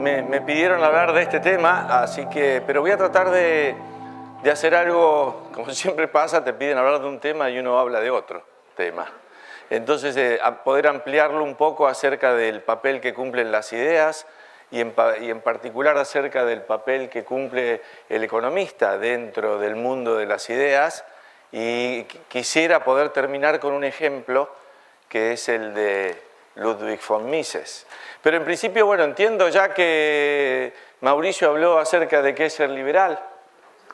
me pidieron hablar de este tema, así que, pero voy a tratar de hacer algo, como siempre pasa, te piden hablar de un tema y uno habla de otro tema. Entonces, a poder ampliarlo un poco acerca del papel que cumplen las ideas y en particular acerca del papel que cumple el economista dentro del mundo de las ideas, y quisiera poder terminar con un ejemplo que es el de Ludwig von Mises. Pero en principio, bueno, entiendo ya que Mauricio habló acerca de qué es ser liberal,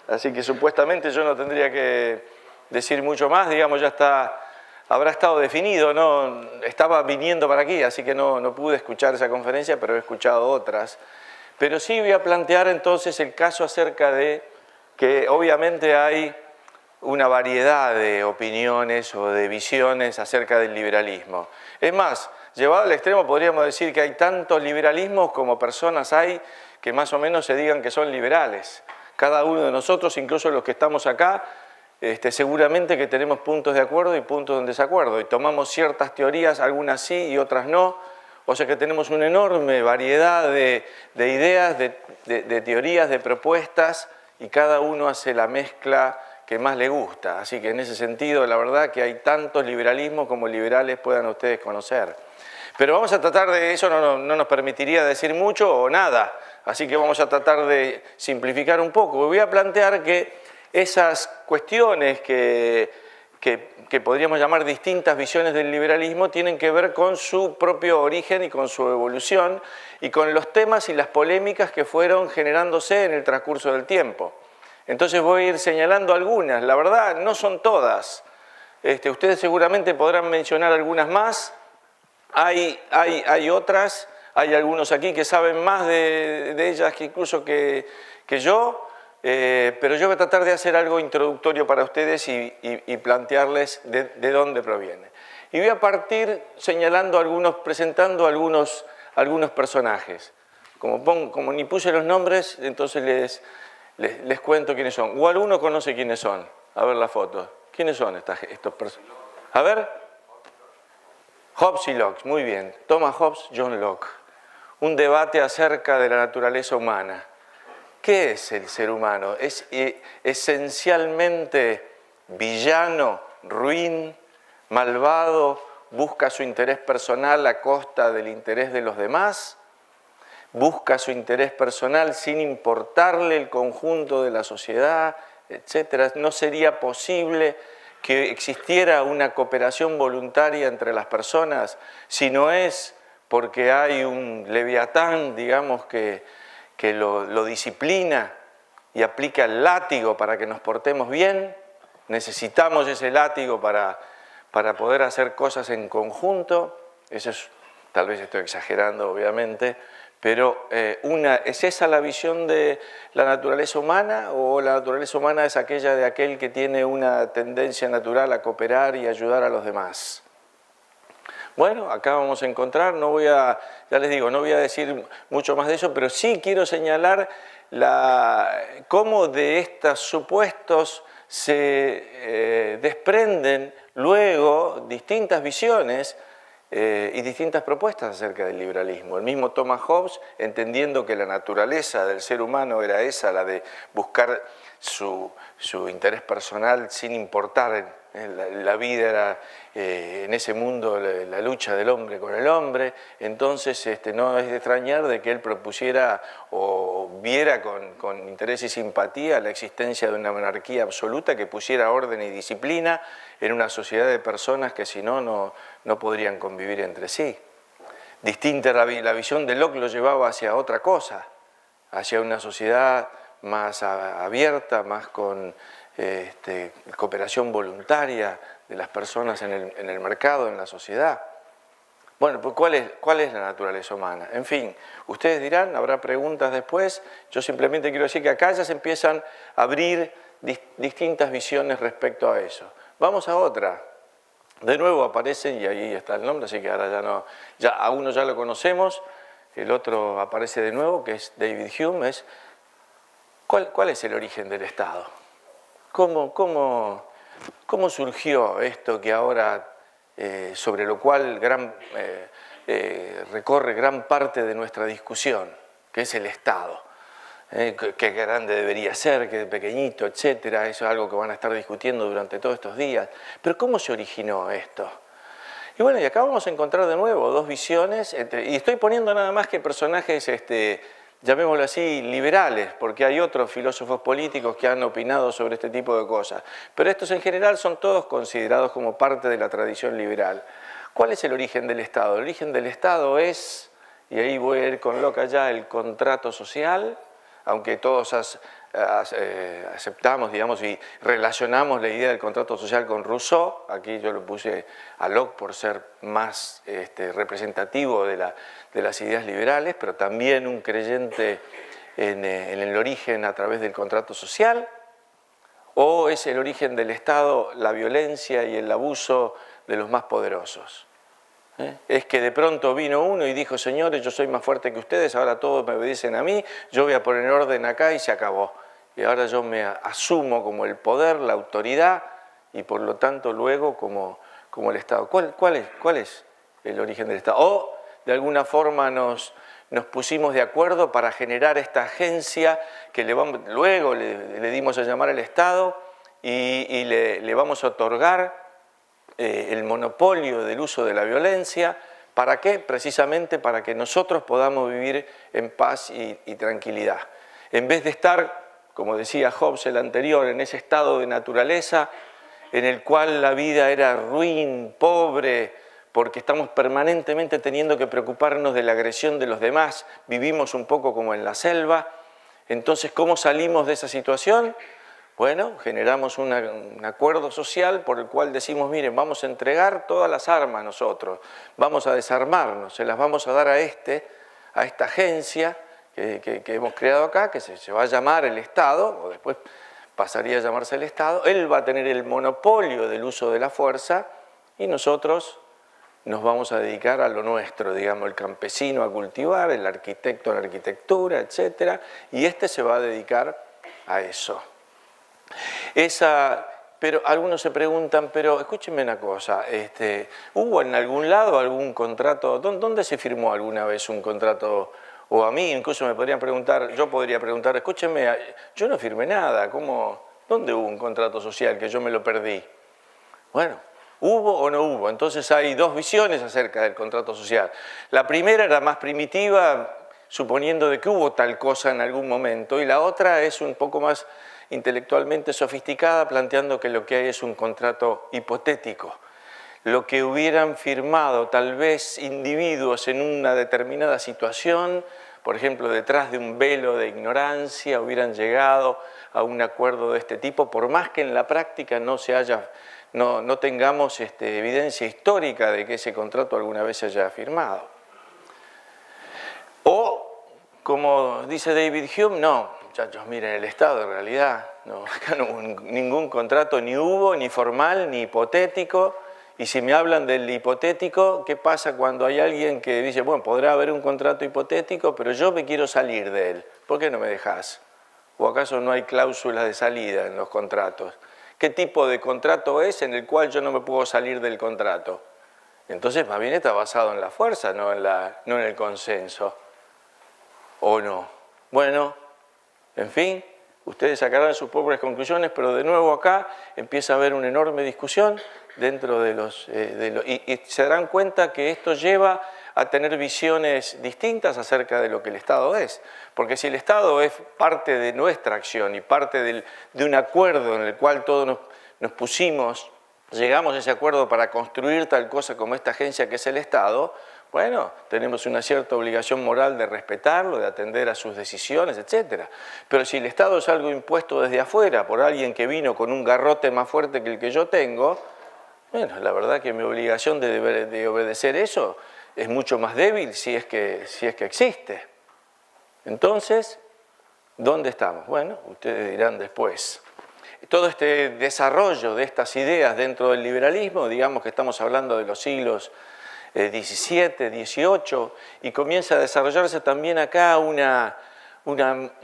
así que supuestamente yo no tendría que decir mucho más, digamos, ya está, habrá estado definido, ¿no? Estaba viniendo para aquí, así que no pude escuchar esa conferencia, pero he escuchado otras. Pero sí voy a plantear entonces el caso acerca de que obviamente hay una variedad de opiniones o de visiones acerca del liberalismo. Es más, llevado al extremo podríamos decir que hay tantos liberalismos como personas hay que más o menos se digan que son liberales. Cada uno de nosotros, incluso los que estamos acá, seguramente que tenemos puntos de acuerdo y puntos de desacuerdo, y tomamos ciertas teorías, algunas sí y otras no, o sea que tenemos una enorme variedad de ideas, de teorías, de propuestas, y cada uno hace la mezcla que más le gusta. Así que en ese sentido, la verdad que hay tantos liberalismos como liberales puedan ustedes conocer. Pero vamos a tratar de eso, no nos permitiría decir mucho o nada, así que vamos a tratar de simplificar un poco. Voy a plantear que esas cuestiones que podríamos llamar distintas visiones del liberalismo tienen que ver con su propio origen y con su evolución y con los temas y las polémicas que fueron generándose en el transcurso del tiempo. Entonces voy a ir señalando algunas, la verdad no son todas, ustedes seguramente podrán mencionar algunas más, hay otras, hay algunos aquí que saben más de ellas que incluso que yo, pero yo voy a tratar de hacer algo introductorio para ustedes y plantearles de dónde proviene. Y voy a partir señalando presentando algunos personajes. Como ni puse los nombres, entonces les cuento quiénes son. O alguno conoce quiénes son. A ver la foto. ¿Quiénes son estos personajes? A ver. Hobbes y Locke, muy bien. Thomas Hobbes, John Locke. Un debate acerca de la naturaleza humana. ¿Qué es el ser humano? ¿Es esencialmente villano, ruin, malvado, busca su interés personal a costa del interés de los demás? ¿Busca su interés personal sin importarle el conjunto de la sociedad, etcétera? ¿No sería posible que existiera una cooperación voluntaria entre las personas si no es porque hay un leviatán, digamos, que lo disciplina y aplica el látigo para que nos portemos bien? Necesitamos ese látigo para poder hacer cosas en conjunto. Eso es, tal vez estoy exagerando, obviamente, pero ¿es esa la visión de la naturaleza humana, o la naturaleza humana es aquella de aquel que tiene una tendencia natural a cooperar y ayudar a los demás? Bueno, acá vamos a encontrar, ya les digo, no voy a decir mucho más de eso, pero sí quiero señalar cómo de estos supuestos se desprenden luego distintas visiones y distintas propuestas acerca del liberalismo. El mismo Thomas Hobbes, entendiendo que la naturaleza del ser humano era esa, la de buscar su interés personal sin importar, la vida era en ese mundo la lucha del hombre con el hombre, entonces no es de extrañar de que él propusiera o viera con interés y simpatía la existencia de una monarquía absoluta que pusiera orden y disciplina en una sociedad de personas que si no podrían convivir entre sí. Distinta la visión de Locke lo llevaba hacia otra cosa, hacia una sociedad más abierta, más con cooperación voluntaria de las personas en el mercado, en la sociedad. Bueno, pues ¿cuál es la naturaleza humana? En fin, ustedes dirán, habrá preguntas después, yo simplemente quiero decir que acá ya se empiezan a abrir distintas visiones respecto a eso. Vamos a otra. De nuevo aparecen, y ahí está el nombre, así que ahora a uno ya lo conocemos, el otro aparece de nuevo, que es David Hume. ¿Cuál es el origen del Estado? ¿Cómo surgió esto que ahora, sobre lo cual recorre gran parte de nuestra discusión? que es el Estado. Qué grande debería ser, qué pequeñito, etcétera. Eso es algo que van a estar discutiendo durante todos estos días. Pero ¿cómo se originó esto? Y bueno, y acá vamos a encontrar de nuevo dos visiones, y estoy poniendo nada más que personajes, llamémoslo así, liberales, porque hay otros filósofos políticos que han opinado sobre este tipo de cosas. Pero estos en general son todos considerados como parte de la tradición liberal. ¿Cuál es el origen del Estado? El origen del Estado es, y ahí voy a ir con Locke allá, el contrato social, aunque todos aceptamos, digamos, y relacionamos la idea del contrato social con Rousseau. Aquí yo lo puse a Locke por ser más representativo de las ideas liberales, pero también un creyente en el origen a través del contrato social. ¿O es el origen del Estado la violencia y el abuso de los más poderosos? Es que de pronto vino uno y dijo, señores, yo soy más fuerte que ustedes, ahora todos me obedecen a mí, yo voy a poner orden acá y se acabó. Y ahora yo me asumo como el poder, la autoridad, y por lo tanto luego como el Estado. ¿Cuál es el origen del Estado? O de alguna forma nos pusimos de acuerdo para generar esta agencia que luego le dimos a llamar el Estado y le vamos a otorgar el monopolio del uso de la violencia. ¿Para qué? Precisamente para que nosotros podamos vivir en paz y tranquilidad. En vez de estar, como decía Hobbes el anterior, en ese estado de naturaleza en el cual la vida era ruin, pobre, porque estamos permanentemente teniendo que preocuparnos de la agresión de los demás, vivimos un poco como en la selva. Entonces, ¿cómo salimos de esa situación? Bueno, generamos un acuerdo social por el cual decimos, miren, vamos a entregar todas las armas nosotros, vamos a desarmarnos, se las vamos a dar a esta agencia que hemos creado acá, que se va a llamar el Estado, o después pasaría a llamarse el Estado. Él va a tener el monopolio del uso de la fuerza y nosotros nos vamos a dedicar a lo nuestro, digamos, el campesino a cultivar, el arquitecto a la arquitectura, etc. Y se va a dedicar a eso. Pero algunos se preguntan, pero escúchenme una cosa, ¿hubo en algún lado algún contrato? ¿Dónde se firmó alguna vez un contrato? O a mí incluso me podrían preguntar, yo podría preguntar, escúchenme, yo no firmé nada, ¿dónde hubo un contrato social que yo me lo perdí? Bueno, ¿hubo o no hubo? Entonces hay dos visiones acerca del contrato social. La primera era más primitiva, suponiendo de que hubo tal cosa en algún momento, y la otra es un poco más intelectualmente sofisticada, planteando que lo que hay es un contrato hipotético. Lo que hubieran firmado tal vez individuos en una determinada situación, por ejemplo, detrás de un velo de ignorancia, hubieran llegado a un acuerdo de este tipo, por más que en la práctica no tengamos evidencia histórica de que ese contrato alguna vez se haya firmado. O, como dice David Hume, no, muchachos, miren, el Estado en realidad, acá no hubo ningún contrato, ni hubo, ni formal, ni hipotético. Y si me hablan del hipotético, ¿qué pasa cuando hay alguien que dice, bueno, podrá haber un contrato hipotético, pero yo me quiero salir de él? ¿Por qué no me dejás? ¿O acaso no hay cláusulas de salida en los contratos? ¿Qué tipo de contrato es en el cual yo no me puedo salir del contrato? Entonces, más bien está basado en la fuerza, no en el consenso. ¿O no? Bueno, en fin, ustedes sacarán sus propias conclusiones, pero de nuevo acá empieza a haber una enorme discusión dentro y se darán cuenta que esto lleva a tener visiones distintas acerca de lo que el Estado es. Porque si el Estado es parte de nuestra acción y parte de un acuerdo en el cual todos nos pusimos, llegamos a ese acuerdo para construir tal cosa como esta agencia que es el Estado, bueno, tenemos una cierta obligación moral de respetarlo, de atender a sus decisiones, etc. Pero si el Estado es algo impuesto desde afuera por alguien que vino con un garrote más fuerte que el que yo tengo, bueno, la verdad que mi obligación de obedecer eso es mucho más débil si es que existe. Entonces, ¿dónde estamos? Bueno, ustedes dirán después. Todo este desarrollo de estas ideas dentro del liberalismo, digamos que estamos hablando de los siglos XVII, XVIII, y comienza a desarrollarse también acá una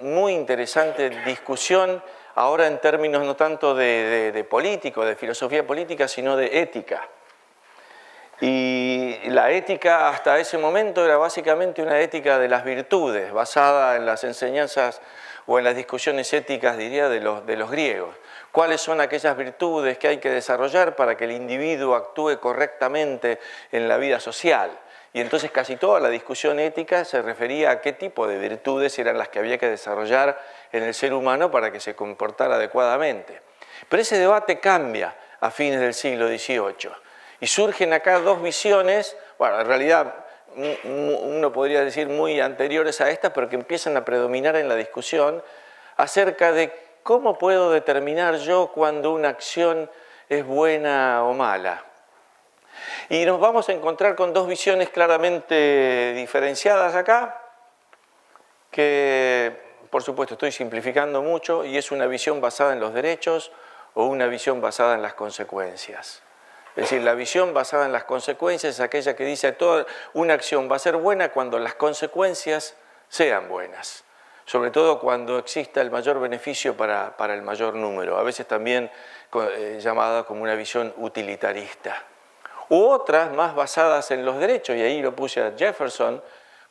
muy interesante discusión, ahora en términos no tanto de político, de filosofía política, sino de ética. Y la ética hasta ese momento era básicamente una ética de las virtudes, basada en las enseñanzas o en las discusiones éticas, diría, de los griegos. ¿Cuáles son aquellas virtudes que hay que desarrollar para que el individuo actúe correctamente en la vida social? Y entonces casi toda la discusión ética se refería a qué tipo de virtudes eran las que había que desarrollar en el ser humano para que se comportara adecuadamente. Pero ese debate cambia a fines del siglo XVIII. Y surgen acá dos visiones, bueno, en realidad uno podría decir muy anteriores a estas, pero que empiezan a predominar en la discusión acerca de cómo puedo determinar yo cuando una acción es buena o mala. Y nos vamos a encontrar con dos visiones claramente diferenciadas acá, que por supuesto estoy simplificando mucho, y es una visión basada en los derechos o una visión basada en las consecuencias. Es decir, la visión basada en las consecuencias es aquella que dice que toda una acción va a ser buena cuando las consecuencias sean buenas, sobre todo cuando exista el mayor beneficio para el mayor número, a veces también llamada como una visión utilitarista. U otras más basadas en los derechos, y ahí lo puse a Jefferson,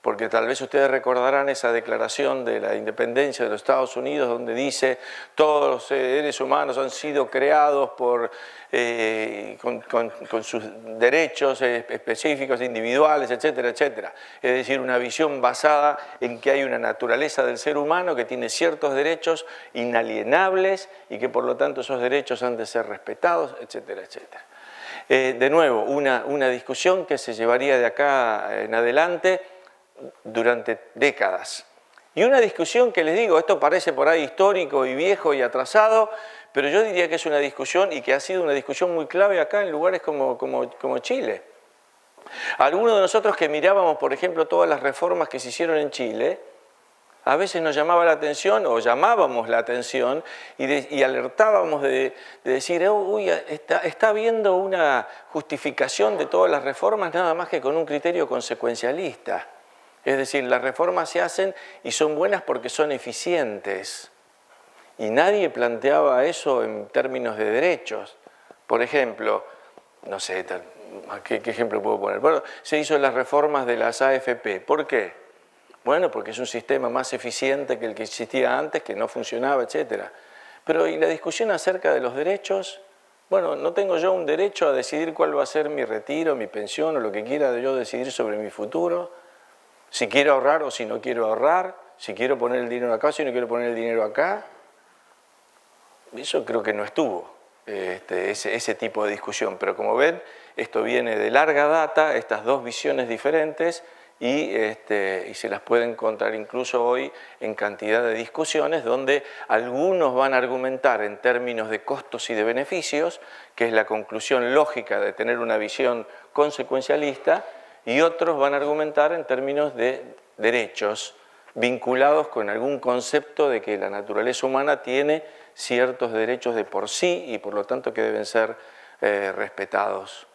porque tal vez ustedes recordarán esa declaración de la independencia de los Estados Unidos donde dice todos los seres humanos han sido creados con sus derechos específicos, individuales, etcétera, etcétera. Es decir, una visión basada en que hay una naturaleza del ser humano que tiene ciertos derechos inalienables y que por lo tanto esos derechos han de ser respetados, etcétera, etcétera. De nuevo, una discusión que se llevaría de acá en adelante durante décadas. Y una discusión que les digo, esto parece por ahí histórico y viejo y atrasado, pero yo diría que es una discusión y que ha sido una discusión muy clave acá en lugares como Chile. Algunos de nosotros que mirábamos, por ejemplo, todas las reformas que se hicieron en Chile, a veces nos llamaba la atención o llamábamos la atención y alertábamos de decir, uy, está habiendo una justificación de todas las reformas nada más que con un criterio consecuencialista. Es decir, las reformas se hacen y son buenas porque son eficientes. Y nadie planteaba eso en términos de derechos. Por ejemplo, no sé, ¿qué ejemplo puedo poner? Bueno, se hizo las reformas de las AFP. ¿Por qué? Bueno, porque es un sistema más eficiente que el que existía antes, que no funcionaba, etc. Pero ¿y la discusión acerca de los derechos? Bueno, ¿no tengo yo un derecho a decidir cuál va a ser mi retiro, mi pensión o lo que quiera yo decidir sobre mi futuro? Si quiero ahorrar o si no quiero ahorrar, si quiero poner el dinero acá o si no quiero poner el dinero acá. Eso creo que no estuvo, ese tipo de discusión. Pero como ven, esto viene de larga data, estas dos visiones diferentes, y se las puede encontrar incluso hoy en cantidad de discusiones donde algunos van a argumentar en términos de costos y de beneficios, que es la conclusión lógica de tener una visión consecuencialista, y otros van a argumentar en términos de derechos vinculados con algún concepto de que la naturaleza humana tiene ciertos derechos de por sí y por lo tanto que deben ser respetados.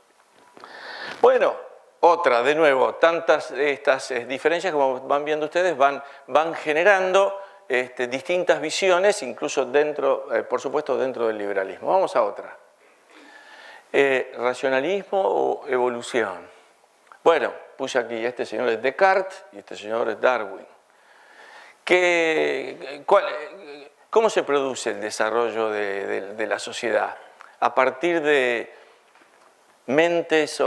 Bueno, otra, de nuevo, tantas estas diferencias, como van viendo ustedes, van generando distintas visiones, incluso dentro, por supuesto, dentro del liberalismo. Vamos a otra. ¿Racionalismo o evolución? Bueno, puse aquí, este señor es Descartes y este señor es Darwin. ¿Cómo se produce el desarrollo de la sociedad? A partir de mentes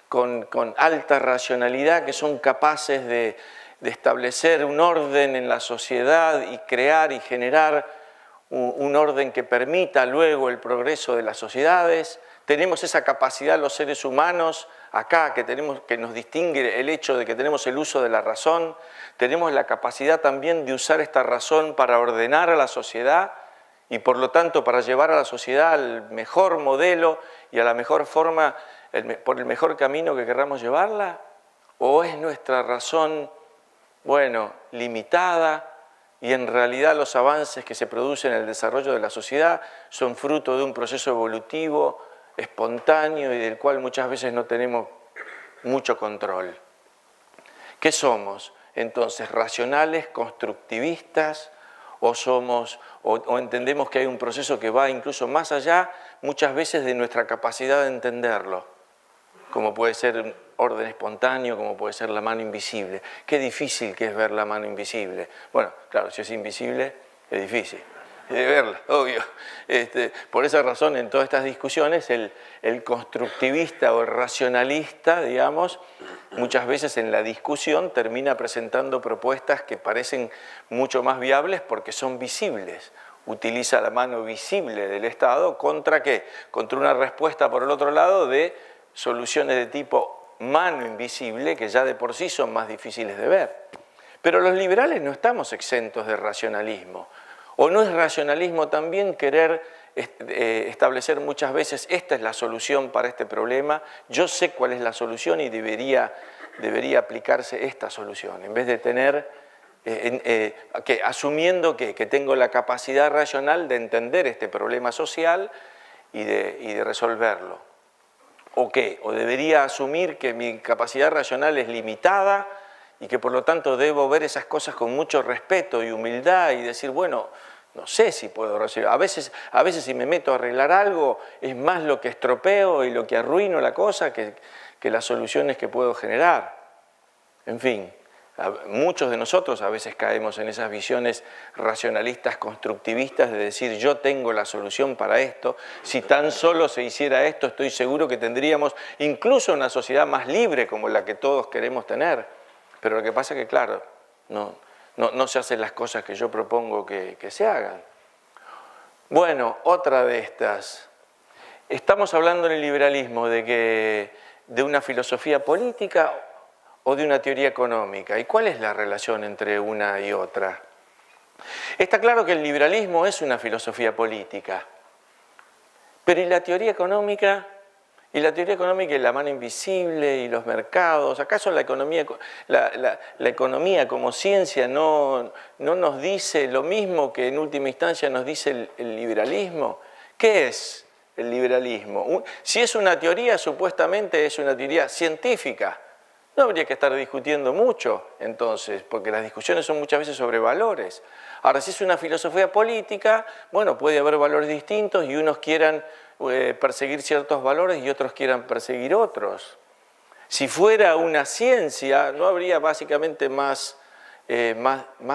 con alta racionalidad que son capaces de establecer un orden en la sociedad y crear y generar un orden que permita luego el progreso de las sociedades. Tenemos esa capacidad los seres humanos acá que nos distingue el hecho de que tenemos el uso de la razón, tenemos la capacidad también de usar esta razón para ordenar a la sociedad y por lo tanto para llevar a la sociedad al mejor modelo y a la mejor forma, por el mejor camino que queramos llevarla. ¿O es nuestra razón, bueno, limitada y en realidad los avances que se producen en el desarrollo de la sociedad son fruto de un proceso evolutivo espontáneo y del cual muchas veces no tenemos mucho control? ¿Qué somos? Entonces, ¿racionales, constructivistas? ¿O entendemos que hay un proceso que va incluso más allá, muchas veces, de nuestra capacidad de entenderlo? como puede ser un orden espontáneo, como puede ser la mano invisible. Qué difícil que es ver la mano invisible. Bueno, claro, si es invisible, es difícil de verla, obvio. Por esa razón, en todas estas discusiones, el constructivista o el racionalista, digamos, muchas veces en la discusión termina presentando propuestas que parecen mucho más viables porque son visibles. Utiliza la mano visible del Estado ¿contra qué? Contra una respuesta por el otro lado de soluciones de tipo mano invisible que ya de por sí son más difíciles de ver. Pero los liberales no estamos exentos de racionalismo. ¿O no es racionalismo también querer establecer muchas veces esta es la solución para este problema, yo sé cuál es la solución y debería aplicarse esta solución, en vez de tener, asumiendo que tengo la capacidad racional de entender este problema social y de resolverlo? ¿O qué? ¿O debería asumir que mi capacidad racional es limitada y que por lo tanto debo ver esas cosas con mucho respeto y humildad y decir, bueno, no sé si puedo resolver. A veces si me meto a arreglar algo es más lo que estropeo y lo que arruino la cosa que las soluciones que puedo generar? En fin, muchos de nosotros a veces caemos en esas visiones racionalistas constructivistas de decir yo tengo la solución para esto, si tan solo se hiciera esto estoy seguro que tendríamos incluso una sociedad más libre como la que todos queremos tener. Pero lo que pasa es que, claro, no se hacen las cosas que yo propongo que se hagan. Bueno, otra de estas. Estamos hablando en el liberalismo de una filosofía política o de una teoría económica. ¿Y cuál es la relación entre una y otra? Está claro que el liberalismo es una filosofía política. Pero ¿y la teoría económica? Y la teoría económica y la mano invisible y los mercados, ¿acaso la economía como ciencia no nos dice lo mismo que en última instancia nos dice el liberalismo? ¿Qué es el liberalismo? Si es una teoría, supuestamente es una teoría científica. No habría que estar discutiendo mucho entonces, porque las discusiones son muchas veces sobre valores. Ahora, si es una filosofía política, bueno, puede haber valores distintos y unos quieran perseguir ciertos valores y otros quieran perseguir otros. Si fuera una ciencia, no habría básicamente más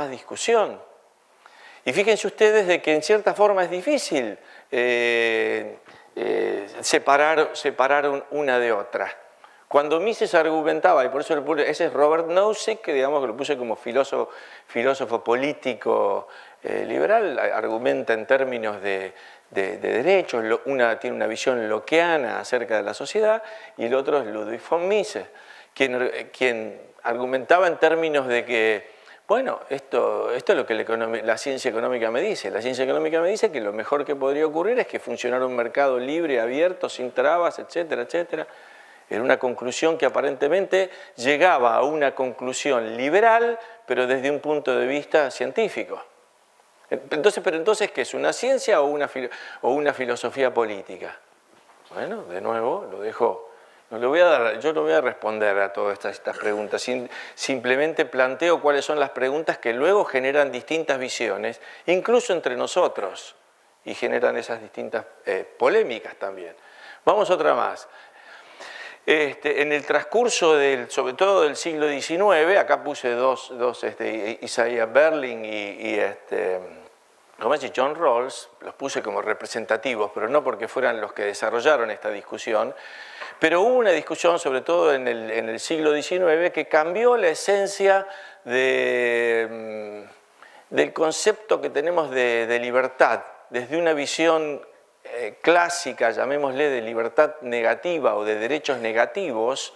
discusión. Y fíjense ustedes de que en cierta forma es difícil separar una de otra. Cuando Mises argumentaba, y por eso ese es Robert Nozick, que digamos que lo puse como filósofo político liberal, argumenta en términos de derechos, tiene una visión lockeana acerca de la sociedad, y el otro es Ludwig von Mises, quien argumentaba en términos de que, bueno, esto es lo que la ciencia económica me dice. La ciencia económica me dice que lo mejor que podría ocurrir es que funcionara un mercado libre, abierto, sin trabas, etcétera, etcétera. Era una conclusión que aparentemente llegaba a una conclusión liberal, pero desde un punto de vista científico. Pero entonces, ¿qué es? ¿Una ciencia o una filosofía política? Bueno, de nuevo, lo dejo. Yo no voy a responder a todas estas preguntas. Simplemente planteo cuáles son las preguntas que luego generan distintas visiones, incluso entre nosotros, y generan esas distintas polémicas también. Vamos a otra más. En el transcurso sobre todo del siglo XIX, acá puse dos Isaiah Berlin y John Rawls, los puse como representativos, pero no porque fueran los que desarrollaron esta discusión, pero hubo una discusión, sobre todo en el siglo XIX, que cambió la esencia del concepto que tenemos de libertad, desde una visión clásica, llamémosle, de libertad negativa o de derechos negativos,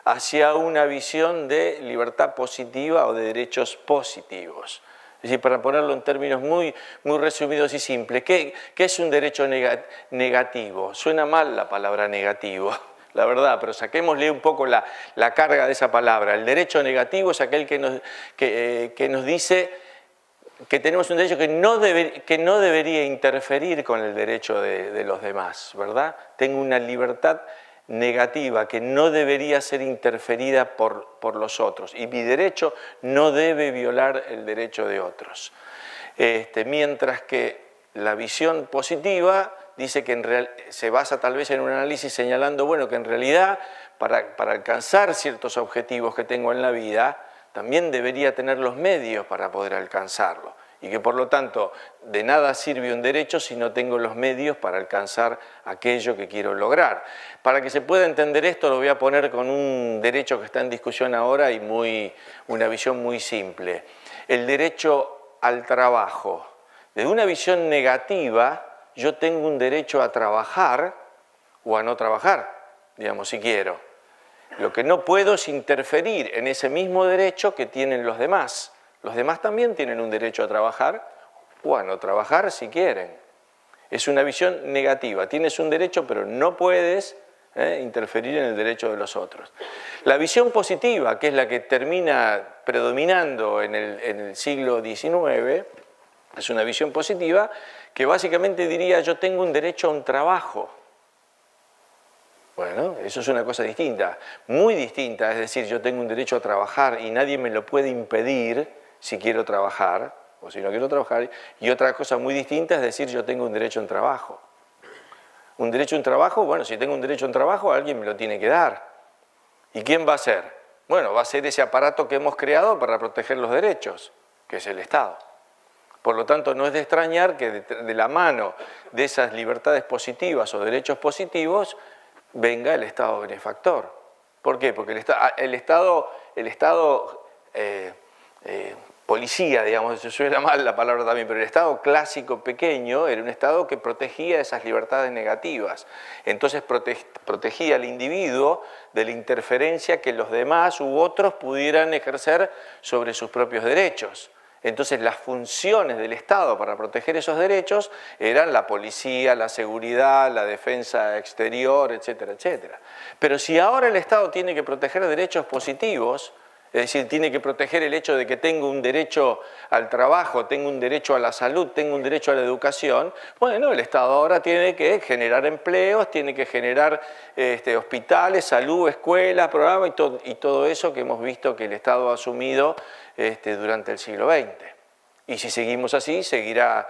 hacia una visión de libertad positiva o de derechos positivos. Es decir, para ponerlo en términos muy resumidos y simples, ¿qué es un derecho negativo? Suena mal la palabra negativo, la verdad, pero saquémosle un poco la carga de esa palabra. El derecho negativo es aquel que nos dice que tenemos un derecho que no debería interferir con el derecho de los demás, ¿verdad? Tengo una libertad negativa que no debería ser interferida por los otros y mi derecho no debe violar el derecho de otros. Mientras que la visión positiva dice que se basa tal vez en un análisis señalando, bueno, que en realidad para alcanzar ciertos objetivos que tengo en la vida, también debería tener los medios para poder alcanzarlo. Y que por lo tanto de nada sirve un derecho si no tengo los medios para alcanzar aquello que quiero lograr. Para que se pueda entender esto lo voy a poner con un derecho que está en discusión ahora y una visión muy simple. El derecho al trabajo. Desde una visión negativa, yo tengo un derecho a trabajar o a no trabajar, digamos, si quiero. Lo que no puedo es interferir en ese mismo derecho que tienen los demás. Los demás también tienen un derecho a trabajar o a no trabajar si quieren. Es una visión negativa. Tienes un derecho, pero no puedes interferir en el derecho de los otros. La visión positiva, que es la que termina predominando en el siglo XIX, es una visión positiva que básicamente diría: yo tengo un derecho a un trabajo. Bueno, eso es una cosa distinta, muy distinta, es decir, yo tengo un derecho a trabajar y nadie me lo puede impedir si quiero trabajar o si no quiero trabajar, y otra cosa muy distinta es decir, yo tengo un derecho a un trabajo. Un derecho a un trabajo, bueno, si tengo un derecho a un trabajo, alguien me lo tiene que dar. ¿Y quién va a ser? Bueno, va a ser ese aparato que hemos creado para proteger los derechos, que es el Estado. Por lo tanto, no es de extrañar que de la mano de esas libertades positivas o derechos positivos venga el Estado benefactor. ¿Por qué? Porque el Estado policía, digamos, se suena mal la palabra también, pero el Estado clásico pequeño era un Estado que protegía esas libertades negativas. Entonces protegía al individuo de la interferencia que los demás u otros pudieran ejercer sobre sus propios derechos. Entonces las funciones del Estado para proteger esos derechos eran la policía, la seguridad, la defensa exterior, etcétera, etcétera. Pero si ahora el Estado tiene que proteger derechos positivos, es decir, tiene que proteger el hecho de que tengo un derecho al trabajo, tengo un derecho a la salud, tengo un derecho a la educación, bueno, el Estado ahora tiene que generar empleos, tiene que generar hospitales, salud, escuelas, programas y todo eso que hemos visto que el Estado ha asumido durante el siglo XX. Y si seguimos así, seguirá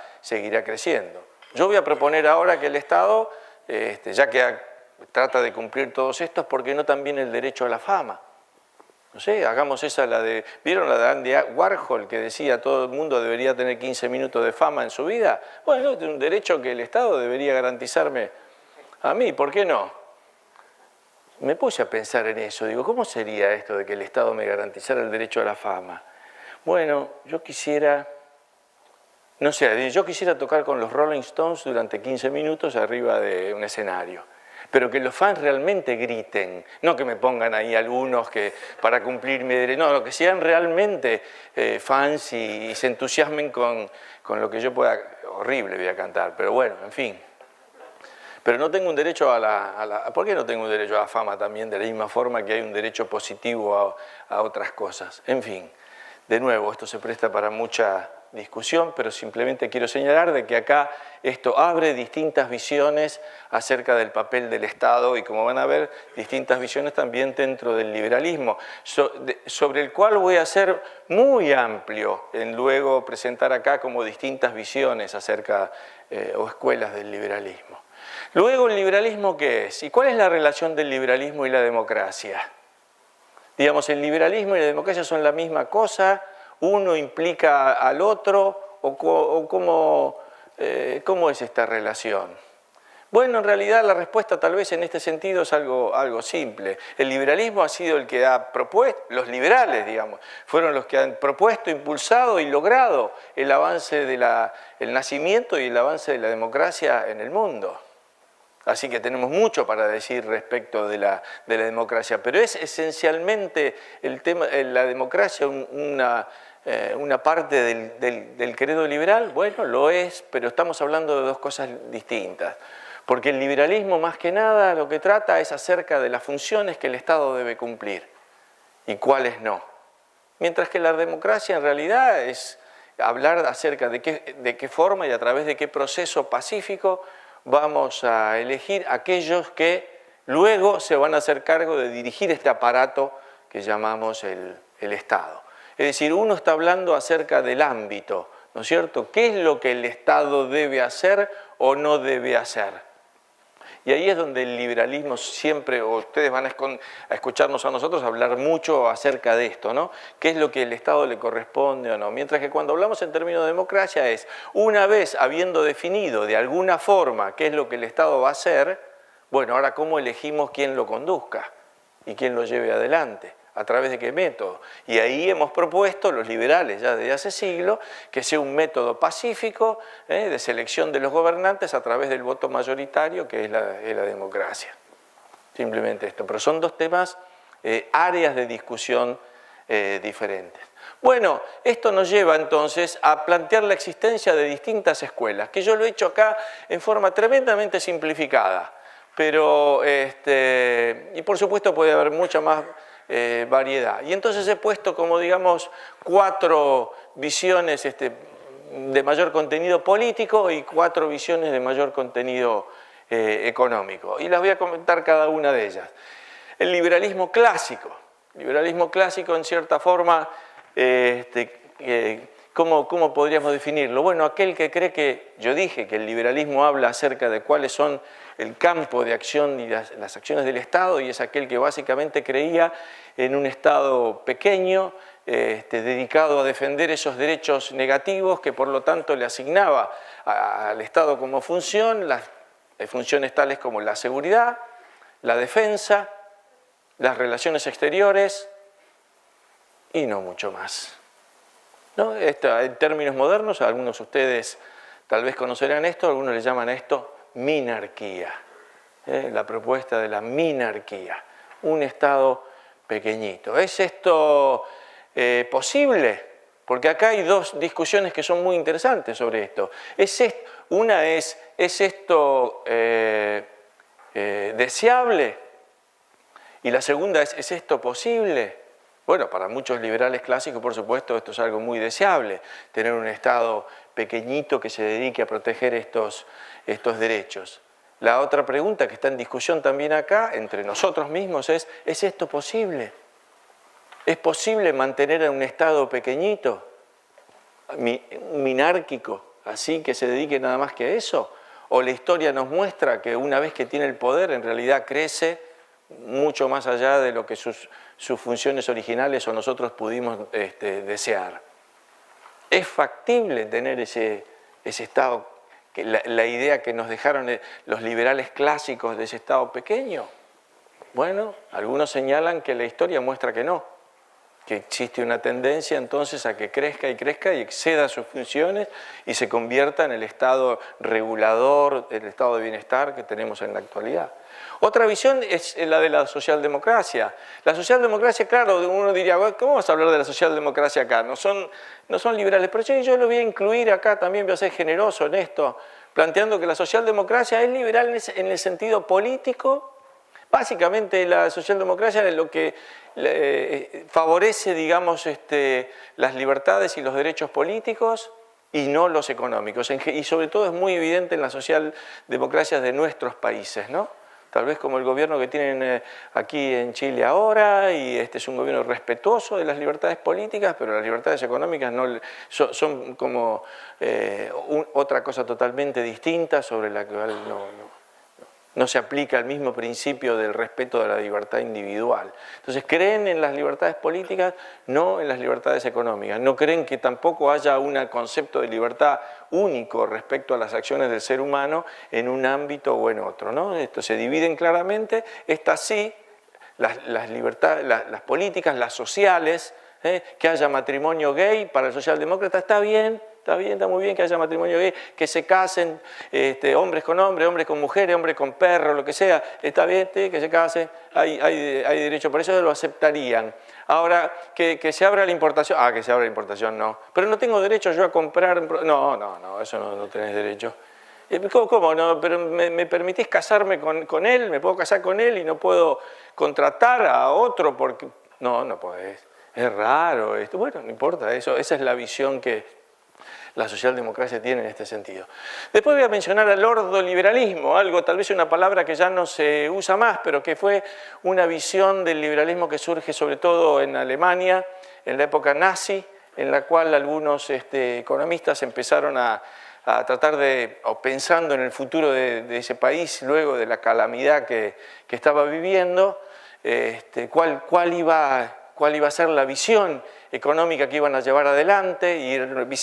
creciendo. Yo voy a proponer ahora que el Estado, ya que trata de cumplir todos estos, ¿por qué no también el derecho a la fama? No sé, hagamos esa, ¿vieron la de Andy Warhol que decía todo el mundo debería tener 15 minutos de fama en su vida? Bueno, es un derecho que el Estado debería garantizarme a mí, ¿por qué no? Me puse a pensar en eso, digo, ¿cómo sería esto de que el Estado me garantizara el derecho a la fama? Bueno, yo quisiera, no sé, yo quisiera tocar con los Rolling Stones durante 15 minutos arriba de un escenario. Pero que los fans realmente griten, no que me pongan ahí algunos que para cumplir mi derecho, no, que sean realmente fans y se entusiasmen con lo que yo pueda, horrible voy a cantar, pero bueno, en fin. Pero no tengo un derecho ¿por qué no tengo un derecho a la fama también de la misma forma que hay un derecho positivo a otras cosas? En fin, de nuevo, esto se presta para mucha discusión, pero simplemente quiero señalar de que acá esto abre distintas visiones acerca del papel del Estado y, como van a ver, distintas visiones también dentro del liberalismo, sobre el cual voy a ser muy amplio en luego presentar acá como distintas visiones acerca o escuelas del liberalismo. Luego, ¿el liberalismo qué es? ¿Y cuál es la relación del liberalismo y la democracia? Digamos, el liberalismo y la democracia son la misma cosa, uno implica al otro, o ¿cómo es esta relación? Bueno, en realidad la respuesta tal vez en este sentido es algo simple. El liberalismo ha sido el que ha propuesto, los liberales, digamos, fueron los que han propuesto, impulsado y logrado el avance el nacimiento y el avance de la democracia en el mundo. Así que tenemos mucho para decir respecto de la democracia, pero es esencialmente la democracia una parte del credo liberal. Bueno, lo es, pero estamos hablando de dos cosas distintas. Porque el liberalismo, más que nada, lo que trata es acerca de las funciones que el Estado debe cumplir y cuáles no. Mientras que la democracia en realidad es hablar acerca de qué forma y a través de qué proceso pacífico vamos a elegir aquellos que luego se van a hacer cargo de dirigir este aparato que llamamos el Estado. Es decir, uno está hablando acerca del ámbito, ¿no es cierto? ¿Qué es lo que el Estado debe hacer o no debe hacer. Y ahí es donde el liberalismo siempre, o ustedes van a escucharnos a nosotros hablar mucho acerca de esto, ¿no? ¿Qué es lo que el Estado le corresponde o no? Mientras que cuando hablamos en términos de democracia es, una vez habiendo definido de alguna forma qué es lo que el Estado va a hacer, bueno, ahora cómo elegimos quién lo conduzca y quién lo lleve adelante. ¿A través de qué método? Y ahí hemos propuesto, los liberales ya desde hace siglos, que sea un método pacífico de selección de los gobernantes a través del voto mayoritario, que es la democracia. Simplemente esto. Pero son dos temas, áreas de discusión diferentes. Bueno, esto nos lleva entonces a plantear la existencia de distintas escuelas, que yo lo he hecho acá en forma tremendamente simplificada. Pero, y por supuesto puede haber mucha más variedad. Y entonces he puesto como, digamos, 4 visiones de mayor contenido político y 4 visiones de mayor contenido económico. Y las voy a comentar cada una de ellas. El liberalismo clásico. Liberalismo clásico, en cierta forma, ¿cómo podríamos definirlo? Bueno, aquel que cree que, yo dije que el liberalismo habla acerca de cuáles son el campo de acción y las acciones del Estado, y es aquel que básicamente creía en un Estado pequeño, dedicado a defender esos derechos negativos que por lo tanto le asignaba al Estado como función, las funciones tales como la seguridad, la defensa, las relaciones exteriores y no mucho más. ¿No? En términos modernos, algunos de ustedes tal vez conocerán esto, algunos le llaman a esto minarquía, la propuesta de la minarquía, un Estado pequeño. ¿Es esto posible? Porque acá hay 2 discusiones que son muy interesantes sobre esto. Una ¿es esto deseable? Y la segunda ¿es esto posible? Bueno, para muchos liberales clásicos, por supuesto, esto es algo muy deseable, tener un Estado pequeñito que se dedique a proteger estos derechos. La otra pregunta que está en discusión también acá, entre nosotros mismos, ¿es esto posible? ¿Es posible mantener a un Estado pequeñito, minárquico, así que se dedique nada más que a eso? ¿O la historia nos muestra que una vez que tiene el poder, en realidad crece mucho más allá de lo que sus funciones originales o nosotros pudimos desear? ¿Es factible tener ese Estado, la idea que nos dejaron los liberales clásicos de ese Estado pequeño? Bueno, algunos señalan que la historia muestra que no, que existe una tendencia entonces a que crezca y exceda sus funciones y se convierta en el Estado regulador, el Estado de bienestar que tenemos en la actualidad. Otra visión es la de la socialdemocracia. La socialdemocracia, claro, uno diría, ¿cómo vamos a hablar de la socialdemocracia acá? No son liberales, pero yo lo voy a incluir acá también, voy a ser generoso en esto, planteando que la socialdemocracia es liberal en el sentido político. Básicamente la socialdemocracia es lo que favorece, digamos, las libertades y los derechos políticos y no los económicos. Y sobre todo es muy evidente en las socialdemocracias de nuestros países, ¿no? Tal vez como el gobierno que tienen aquí en Chile ahora, y este es un gobierno respetuoso de las libertades políticas, pero las libertades económicas no, son como otra cosa totalmente distinta sobre la que no se aplica el mismo principio del respeto de la libertad individual. Entonces creen en las libertades políticas, no en las libertades económicas. No creen que tampoco haya un concepto de libertad único respecto a las acciones del ser humano en un ámbito o en otro, ¿no? Esto se dividen claramente, estas sí, las libertades, las políticas, las sociales, que haya matrimonio gay para el socialdemócrata está bien. Está muy bien que haya matrimonio gay, que se casen hombres con hombres, hombres con mujeres, hombres con perros, lo que sea. Está bien que se casen, hay derecho, por eso lo aceptarían. Ahora, que se abra la importación, que se abra la importación, no. Pero no tengo derecho yo a comprar, no, eso no tenés derecho. ¿Cómo no? Pero me permitís casarme con él, me puedo casar con él y no puedo contratar a otro porque... No podés. Es raro esto. Bueno, no importa, esa es la visión que la socialdemocracia tiene en este sentido. Después voy a mencionar al ordoliberalismo, tal vez una palabra que ya no se usa más, pero que fue una visión del liberalismo que surge sobre todo en Alemania, en la época nazi, en la cual algunos economistas empezaron a a tratar de, o pensando en el futuro de ese país, luego de la calamidad que estaba viviendo, cuál iba a ser la visión económica que iban a llevar adelante, y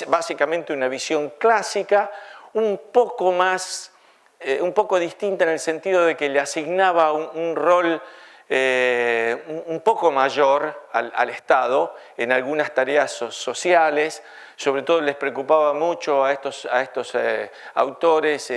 básicamente una visión clásica, un poco distinta en el sentido de que le asignaba un rol un poco mayor al Estado en algunas tareas sociales. Sobre todo les preocupaba mucho a estos autores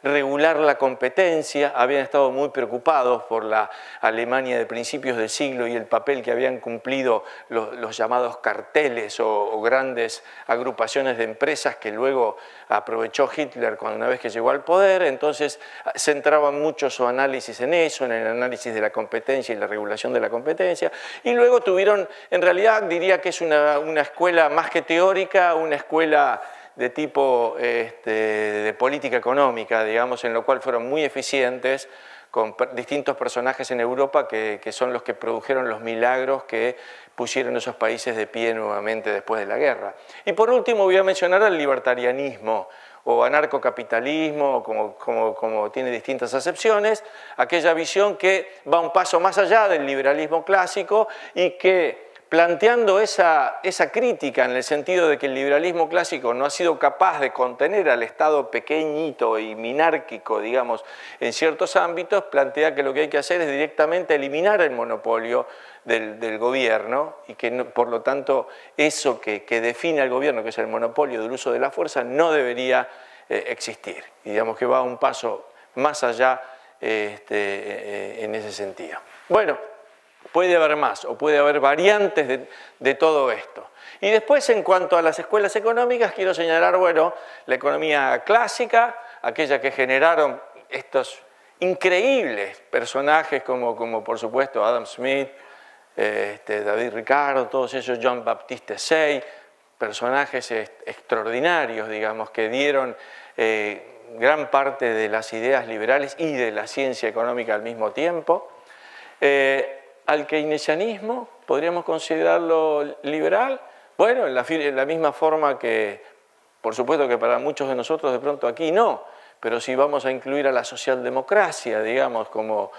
regular la competencia. Habían estado muy preocupados por la Alemania de principios del siglo y el papel que habían cumplido los llamados carteles o grandes agrupaciones de empresas que luego aprovechó Hitler una vez que llegó al poder. Entonces centraban mucho su análisis en eso, en el análisis de la competencia y la regulación de la competencia. Y luego tuvieron, en realidad diría que es una escuela más que teórica, una escuela de tipo de política económica, digamos, en lo cual fueron muy eficientes con distintos personajes en Europa que son los que produjeron los milagros que pusieron esos países de pie nuevamente después de la guerra. Y por último voy a mencionar al libertarianismo o anarcocapitalismo, como tiene distintas acepciones, aquella visión que va un paso más allá del liberalismo clásico y que, planteando esa crítica en el sentido de que el liberalismo clásico no ha sido capaz de contener al Estado pequeñito y minárquico, digamos, en ciertos ámbitos, plantea que lo que hay que hacer es directamente eliminar el monopolio del gobierno y que por lo tanto eso que define al gobierno, que es el monopolio del uso de la fuerza, no debería existir. Y digamos que va un paso más allá en ese sentido. Bueno, puede haber más o puede haber variantes de todo esto. Y después, en cuanto a las escuelas económicas, quiero señalar, bueno, la economía clásica, aquella que generaron estos increíbles personajes como por supuesto Adam Smith, David Ricardo, todos ellos, Jean Baptiste Say, personajes extraordinarios, digamos, que dieron gran parte de las ideas liberales y de la ciencia económica al mismo tiempo. Al keynesianismo, ¿podríamos considerarlo liberal? Bueno, en la misma forma que, por supuesto que para muchos de nosotros de pronto aquí no, pero si vamos a incluir a la socialdemocracia, digamos, como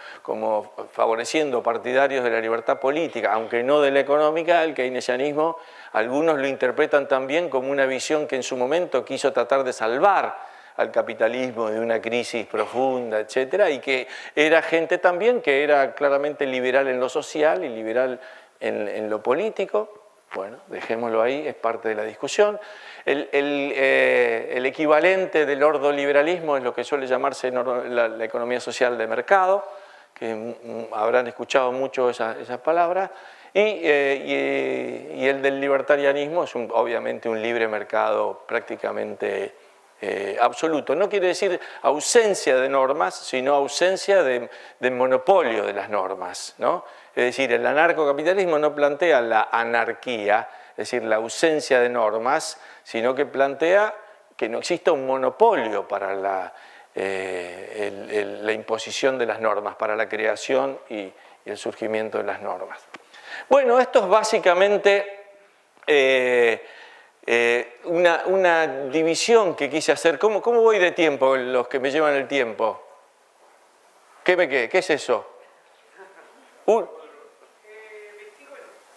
favoreciendo partidarios de la libertad política, aunque no de la económica, el keynesianismo, algunos lo interpretan también como una visión que en su momento quiso tratar de salvar al capitalismo de una crisis profunda, etcétera, y que era gente también que era claramente liberal en lo social y liberal en lo político. Bueno, dejémoslo ahí, es parte de la discusión. El equivalente del ordoliberalismo es lo que suele llamarse la economía social de mercado, que habrán escuchado mucho esas palabras, y el del libertarianismo es obviamente un libre mercado prácticamente absoluto. No quiere decir ausencia de normas, sino ausencia de monopolio de las normas, ¿no? Es decir, el anarcocapitalismo no plantea la anarquía, es decir, la ausencia de normas, sino que plantea que no exista un monopolio para la imposición de las normas, para la creación y el surgimiento de las normas. Bueno, esto es básicamente una división que quise hacer. ¿Cómo voy de tiempo, los que me llevan el tiempo? ¿Qué es eso?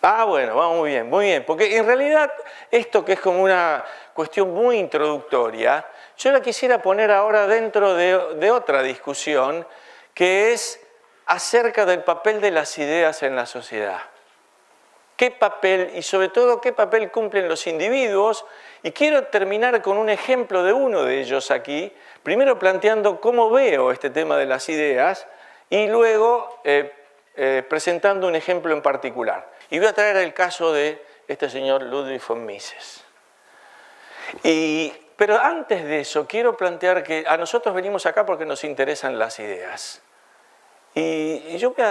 Ah, bueno, vamos muy bien, porque en realidad esto que es como una cuestión muy introductoria, yo la quisiera poner ahora dentro de otra discusión que es acerca del papel de las ideas en la sociedad. ¿Qué papel y sobre todo qué papel cumplen los individuos? Y quiero terminar con un ejemplo de uno de ellos aquí, primero planteando cómo veo este tema de las ideas y luego presentando un ejemplo en particular. Y voy a traer el caso de este señor Ludwig von Mises. Pero antes de eso, quiero plantear que a nosotros venimos acá porque nos interesan las ideas. Y yo voy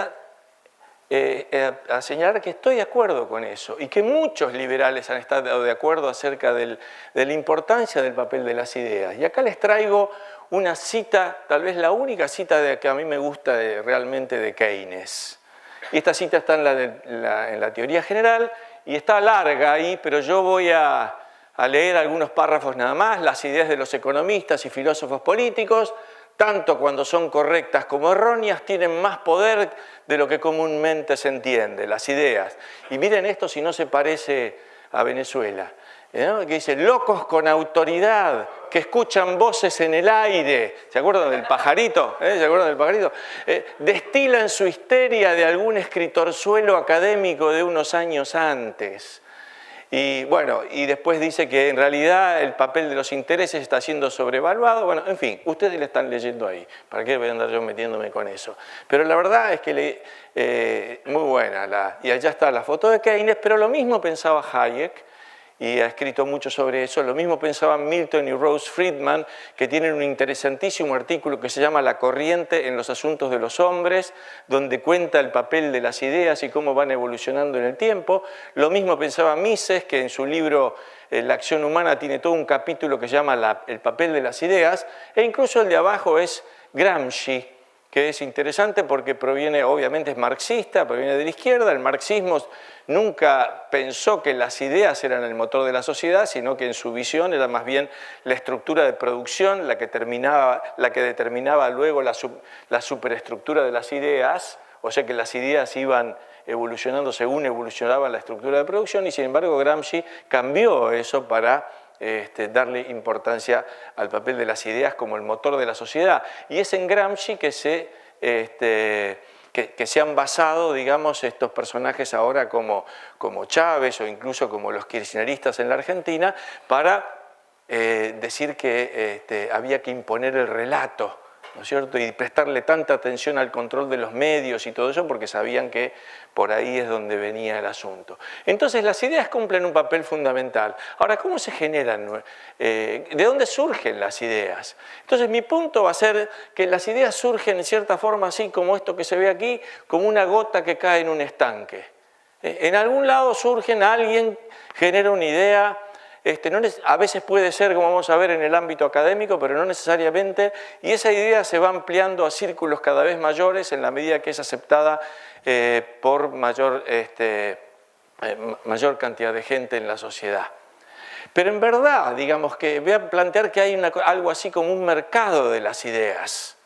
a señalar que estoy de acuerdo con eso y que muchos liberales han estado de acuerdo acerca de la importancia del papel de las ideas. Y acá les traigo una cita, tal vez la única cita que a mí me gusta realmente de Keynes. Y esta cita está en la teoría general y está larga ahí, pero yo voy a a leer algunos párrafos nada más, las ideas de los economistas y filósofos políticos, tanto cuando son correctas como erróneas, tienen más poder de lo que comúnmente se entiende, las ideas. Y miren esto si no se parece a Venezuela, ¿no? Que dice, locos con autoridad, que escuchan voces en el aire. ¿Se acuerdan del pajarito? ¿Se acuerdan del pajarito? Destilan su histeria de algún escritorzuelo académico de unos años antes. Y bueno, y después dice que en realidad el papel de los intereses está siendo sobrevaluado. Bueno, en fin, ustedes le están leyendo ahí. ¿Para qué voy a andar yo metiéndome con eso? Pero la verdad es que muy buena. Y allá está la foto de Keynes, pero lo mismo pensaba Hayek, y ha escrito mucho sobre eso. Lo mismo pensaban Milton y Rose Friedman, que tienen un interesantísimo artículo que se llama La corriente en los asuntos de los hombres, donde cuenta el papel de las ideas y cómo van evolucionando en el tiempo. Lo mismo pensaba Mises, que en su libro La acción humana tiene todo un capítulo que se llama El papel de las ideas, e incluso el de abajo es Gramsci, que es interesante porque proviene, obviamente es marxista, proviene de la izquierda. El marxismo nunca pensó que las ideas eran el motor de la sociedad, sino que en su visión era más bien la estructura de producción la que determinaba luego la superestructura de las ideas, o sea que las ideas iban evolucionando según evolucionaba la estructura de producción, y sin embargo Gramsci cambió eso para darle importancia al papel de las ideas como el motor de la sociedad. Y es en Gramsci que se han basado, digamos, estos personajes ahora como Chávez o incluso como los kirchneristas en la Argentina para decir que había que imponer el relato, ¿no es cierto? Y prestarle tanta atención al control de los medios y todo eso porque sabían que por ahí es donde venía el asunto. Entonces las ideas cumplen un papel fundamental. Ahora, ¿cómo se generan? ¿De dónde surgen las ideas? Entonces mi punto va a ser que las ideas surgen en cierta forma así como esto que se ve aquí, como una gota que cae en un estanque. En algún lado surgen, alguien genera una idea. A veces puede ser, como vamos a ver, en el ámbito académico, pero no necesariamente, y esa idea se va ampliando a círculos cada vez mayores en la medida que es aceptada por mayor cantidad de gente en la sociedad. Pero en verdad, digamos que voy a plantear que hay algo así como un mercado de las ideas.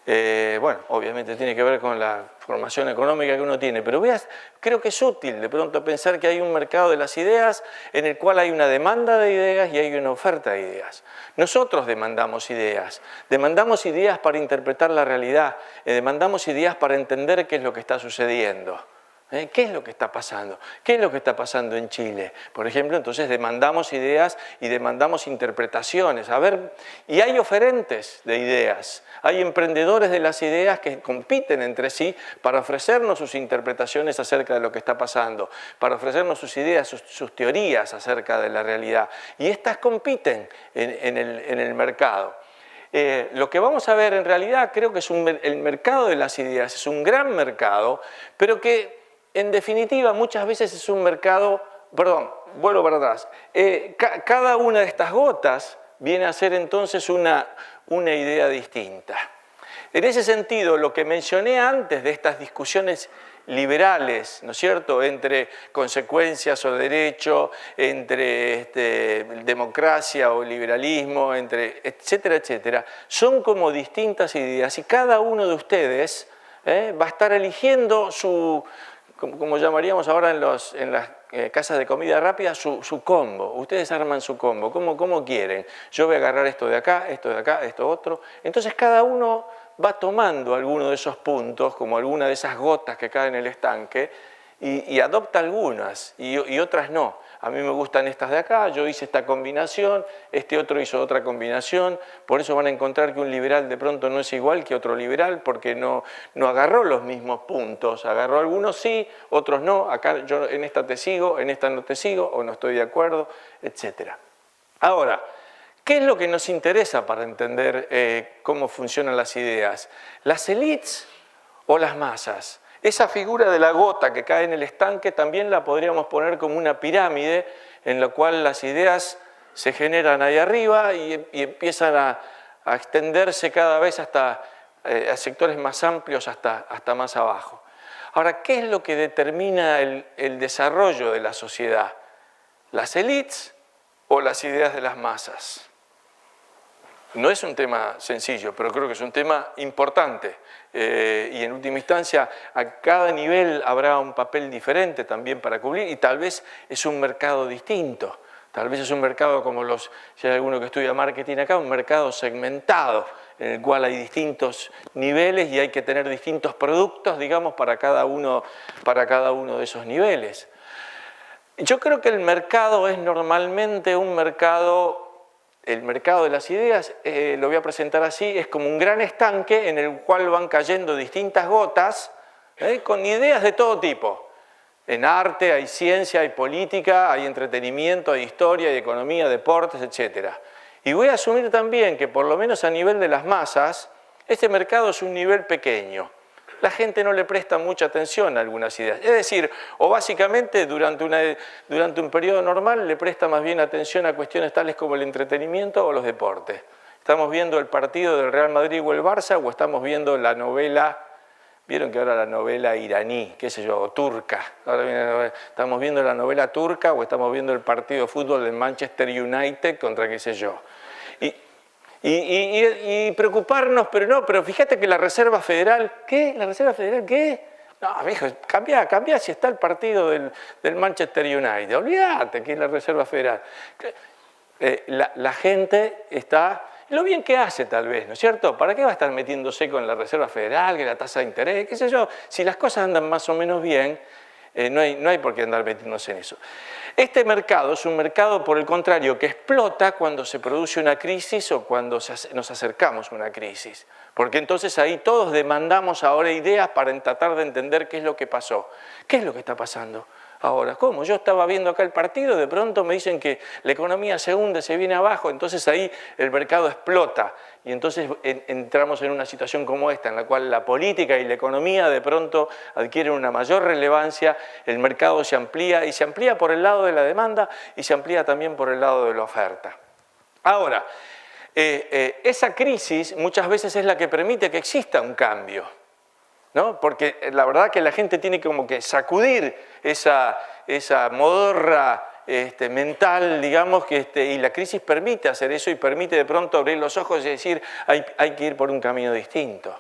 Bueno, obviamente tiene que ver con la formación económica que uno tiene, pero creo que es útil de pronto pensar que hay un mercado de las ideas en el cual hay una demanda de ideas y hay una oferta de ideas. Nosotros demandamos ideas para interpretar la realidad, demandamos ideas para entender qué es lo que está sucediendo. ¿Qué es lo que está pasando? ¿Qué es lo que está pasando en Chile? Por ejemplo, entonces demandamos ideas y demandamos interpretaciones. Y hay oferentes de ideas, hay emprendedores de las ideas que compiten entre sí para ofrecernos sus interpretaciones acerca de lo que está pasando, para ofrecernos sus ideas, sus teorías acerca de la realidad. Y estas compiten en el mercado. Lo que vamos a ver en realidad creo que es el mercado de las ideas, es un gran mercado, pero que en definitiva muchas veces es un mercado, perdón, vuelvo para atrás, cada una de estas gotas viene a ser entonces una idea distinta. En ese sentido, lo que mencioné antes de estas discusiones liberales, ¿no es cierto?, entre consecuencias o derecho, entre democracia o liberalismo, entre etcétera, etcétera, son como distintas ideas y cada uno de ustedes va a estar eligiendo como llamaríamos ahora en las casas de comida rápida, su combo. Ustedes arman su combo, ¿cómo quieren? Yo voy a agarrar esto de acá, esto otro. Entonces cada uno va tomando alguno de esos puntos, como alguna de esas gotas que caen en el estanque, y adopta algunas y otras no. A mí me gustan estas de acá, yo hice esta combinación, este otro hizo otra combinación, por eso van a encontrar que un liberal de pronto no es igual que otro liberal, porque no agarró los mismos puntos, agarró algunos sí, otros no, acá yo en esta te sigo, en esta no te sigo, o no estoy de acuerdo, etc. Ahora, ¿qué es lo que nos interesa para entender cómo funcionan las ideas? ¿Las élites o las masas? Esa figura de la gota que cae en el estanque también la podríamos poner como una pirámide en la cual las ideas se generan ahí arriba y empiezan a extenderse cada vez hasta a sectores más amplios hasta más abajo. Ahora, ¿qué es lo que determina el desarrollo de la sociedad? ¿Las élites o las ideas de las masas? No es un tema sencillo, pero creo que es un tema importante. Y en última instancia, a cada nivel habrá un papel diferente también para cubrir y tal vez es un mercado distinto. Tal vez es un mercado como si hay alguno que estudia marketing acá, un mercado segmentado, en el cual hay distintos niveles y hay que tener distintos productos, digamos, para cada uno de esos niveles. Yo creo que el mercado es normalmente un mercado, el mercado de las ideas, lo voy a presentar así, es como un gran estanque en el cual van cayendo distintas gotas con ideas de todo tipo. En arte hay ciencia, hay política, hay entretenimiento, hay historia, hay economía, deportes, etc. Y voy a asumir también que por lo menos a nivel de las masas, este mercado es un nivel pequeño. La gente no le presta mucha atención a algunas ideas. Es decir, o básicamente durante un periodo normal le presta más bien atención a cuestiones tales como el entretenimiento o los deportes. ¿Estamos viendo el partido del Real Madrid o el Barça o estamos viendo la novela? Vieron que ahora la novela iraní, qué sé yo, o turca. Ahora viene estamos viendo la novela turca o estamos viendo el partido de fútbol del Manchester United contra qué sé yo. Y preocuparnos, pero fíjate que la Reserva Federal, ¿qué? ¿La Reserva Federal qué? No, viejo, cambia si está el partido del Manchester United. Olvídate que es la Reserva Federal. La gente está... Lo bien que hace tal vez, ¿no es cierto? ¿Para qué va a estar metiéndose con la Reserva Federal, que la tasa de interés, qué sé yo? Si las cosas andan más o menos bien, no hay por qué andar metiéndose en eso. Este mercado es un mercado, por el contrario, que explota cuando se produce una crisis o cuando nos acercamos a una crisis. Porque entonces ahí todos demandamos ahora ideas para tratar de entender qué es lo que pasó. ¿Qué es lo que está pasando ahora? ¿Cómo? Yo estaba viendo acá el partido, de pronto me dicen que la economía se hunde, se viene abajo, entonces ahí el mercado explota. Y entonces entramos en una situación como esta, en la cual la política y la economía de pronto adquieren una mayor relevancia, el mercado se amplía, y se amplía por el lado de la demanda y se amplía también por el lado de la oferta. Ahora, esa crisis muchas veces es la que permite que exista un cambio, ¿no? Porque la verdad que la gente tiene como que sacudir esa modorra mental, digamos, y la crisis permite hacer eso y permite de pronto abrir los ojos y decir hay que ir por un camino distinto.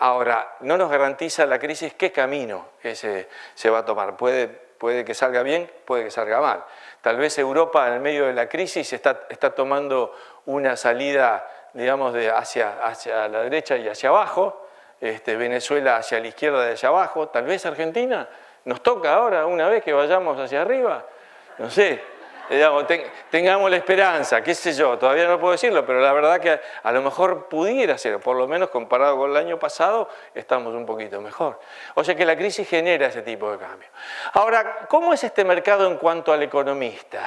Ahora, no nos garantiza la crisis qué camino se va a tomar. Puede que salga bien, puede que salga mal. Tal vez Europa en el medio de la crisis está tomando una salida, digamos, hacia la derecha y hacia abajo, Venezuela hacia la izquierda y hacia abajo, tal vez Argentina nos toca ahora, una vez que vayamos hacia arriba, no sé, digamos, tengamos la esperanza, qué sé yo, todavía no puedo decirlo, pero la verdad que a lo mejor pudiera ser, por lo menos comparado con el año pasado, estamos un poquito mejor. O sea que la crisis genera ese tipo de cambio. Ahora, ¿cómo es este mercado en cuanto al economista?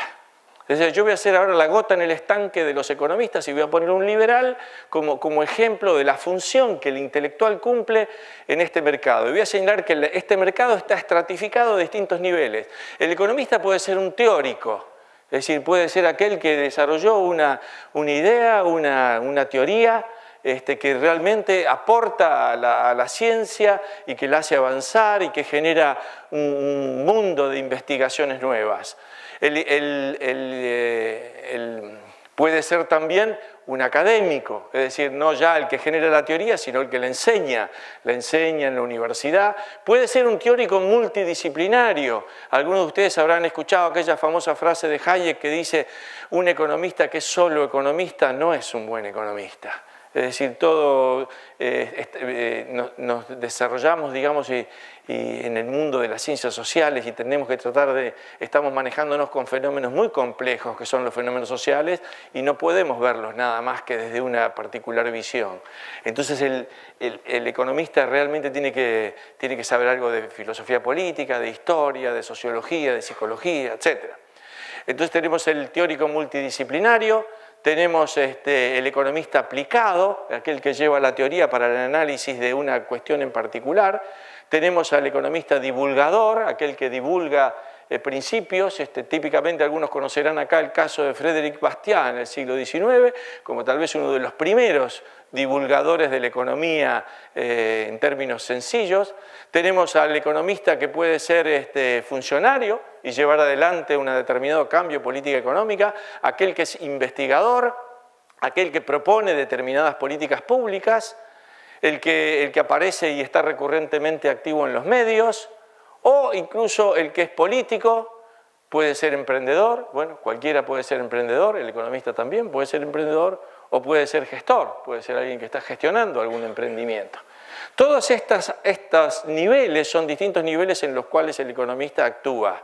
Es decir, yo voy a hacer ahora la gota en el estanque de los economistas y voy a poner un liberal como ejemplo de la función que el intelectual cumple en este mercado. Y voy a señalar que este mercado está estratificado a distintos niveles. El economista puede ser un teórico, es decir, puede ser aquel que desarrolló una idea, una teoría, que realmente aporta a la ciencia y que la hace avanzar y que genera un mundo de investigaciones nuevas. Puede ser también un académico, es decir, no ya el que genera la teoría, sino el que la enseña en la universidad. Puede ser un teórico multidisciplinario. Algunos de ustedes habrán escuchado aquella famosa frase de Hayek que dice: un economista que es solo economista no es un buen economista. Es decir, nos desarrollamos, digamos, y en el mundo de las ciencias sociales y tenemos que estamos manejándonos con fenómenos muy complejos que son los fenómenos sociales y no podemos verlos nada más que desde una particular visión. Entonces el economista realmente tiene que saber algo de filosofía política, de historia, de sociología, de psicología, etc. Entonces tenemos el teórico multidisciplinario, tenemos el economista aplicado, aquel que lleva la teoría para el análisis de una cuestión en particular. Tenemos al economista divulgador, aquel que divulga principios. Típicamente algunos conocerán acá el caso de Frédéric Bastiat en el siglo XIX, como tal vez uno de los primeros divulgadores de la economía en términos sencillos. Tenemos al economista que puede ser funcionario y llevar adelante un determinado cambio de política económica, aquel que es investigador, aquel que propone determinadas políticas públicas, el que aparece y está recurrentemente activo en los medios, o incluso el que es político, puede ser emprendedor, bueno, cualquiera puede ser emprendedor, el economista también puede ser emprendedor, o puede ser gestor, puede ser alguien que está gestionando algún emprendimiento. Todos estos niveles son distintos niveles en los cuales el economista actúa.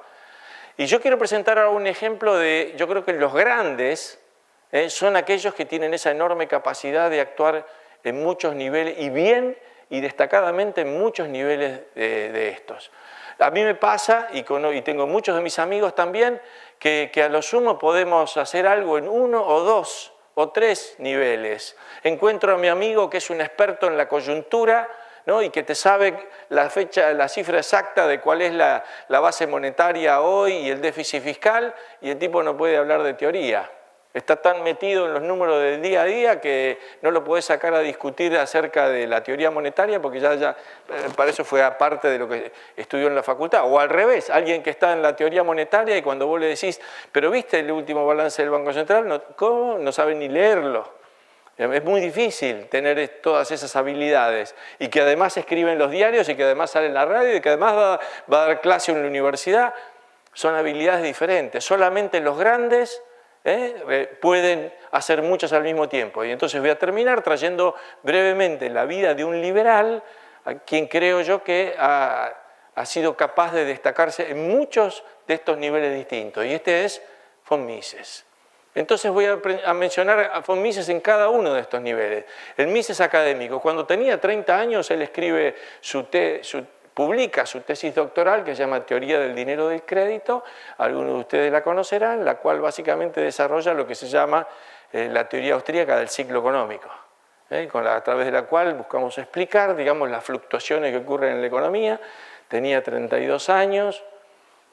Y yo quiero presentar ahora un ejemplo de, yo creo que los grandes son aquellos que tienen esa enorme capacidad de actuar en muchos niveles, y bien y destacadamente en muchos niveles de estos. A mí me pasa, y tengo muchos de mis amigos también, que a lo sumo podemos hacer algo en 1 o 2 o 3 niveles. Encuentro a mi amigo que es un experto en la coyuntura, ¿no? Y que te sabe la fecha, la cifra exacta de cuál es la base monetaria hoy y el déficit fiscal, y el tipo no puede hablar de teoría. Está tan metido en los números del día a día que no lo podés sacar a discutir acerca de la teoría monetaria porque ya para eso fue aparte de lo que estudió en la facultad. O al revés, alguien que está en la teoría monetaria y cuando vos le decís, pero ¿viste el último balance del Banco Central? No, ¿cómo? No sabe ni leerlo. Es muy difícil tener todas esas habilidades y que además escribe en los diarios y que además sale en la radio y que además va a dar clase en la universidad. Son habilidades diferentes. Solamente los grandes pueden hacer muchas al mismo tiempo. Y entonces voy a terminar trayendo brevemente la vida de un liberal a quien creo yo que ha sido capaz de destacarse en muchos de estos niveles distintos. Y este es von Mises. Entonces voy a mencionar a von Mises en cada uno de estos niveles. El Mises académico, cuando tenía 30 años, él escribe publica su tesis doctoral que se llama Teoría del dinero del crédito, algunos de ustedes la conocerán, la cual básicamente desarrolla lo que se llama la teoría austríaca del ciclo económico, a través de la cual buscamos explicar, digamos, las fluctuaciones que ocurren en la economía. Tenía 32 años,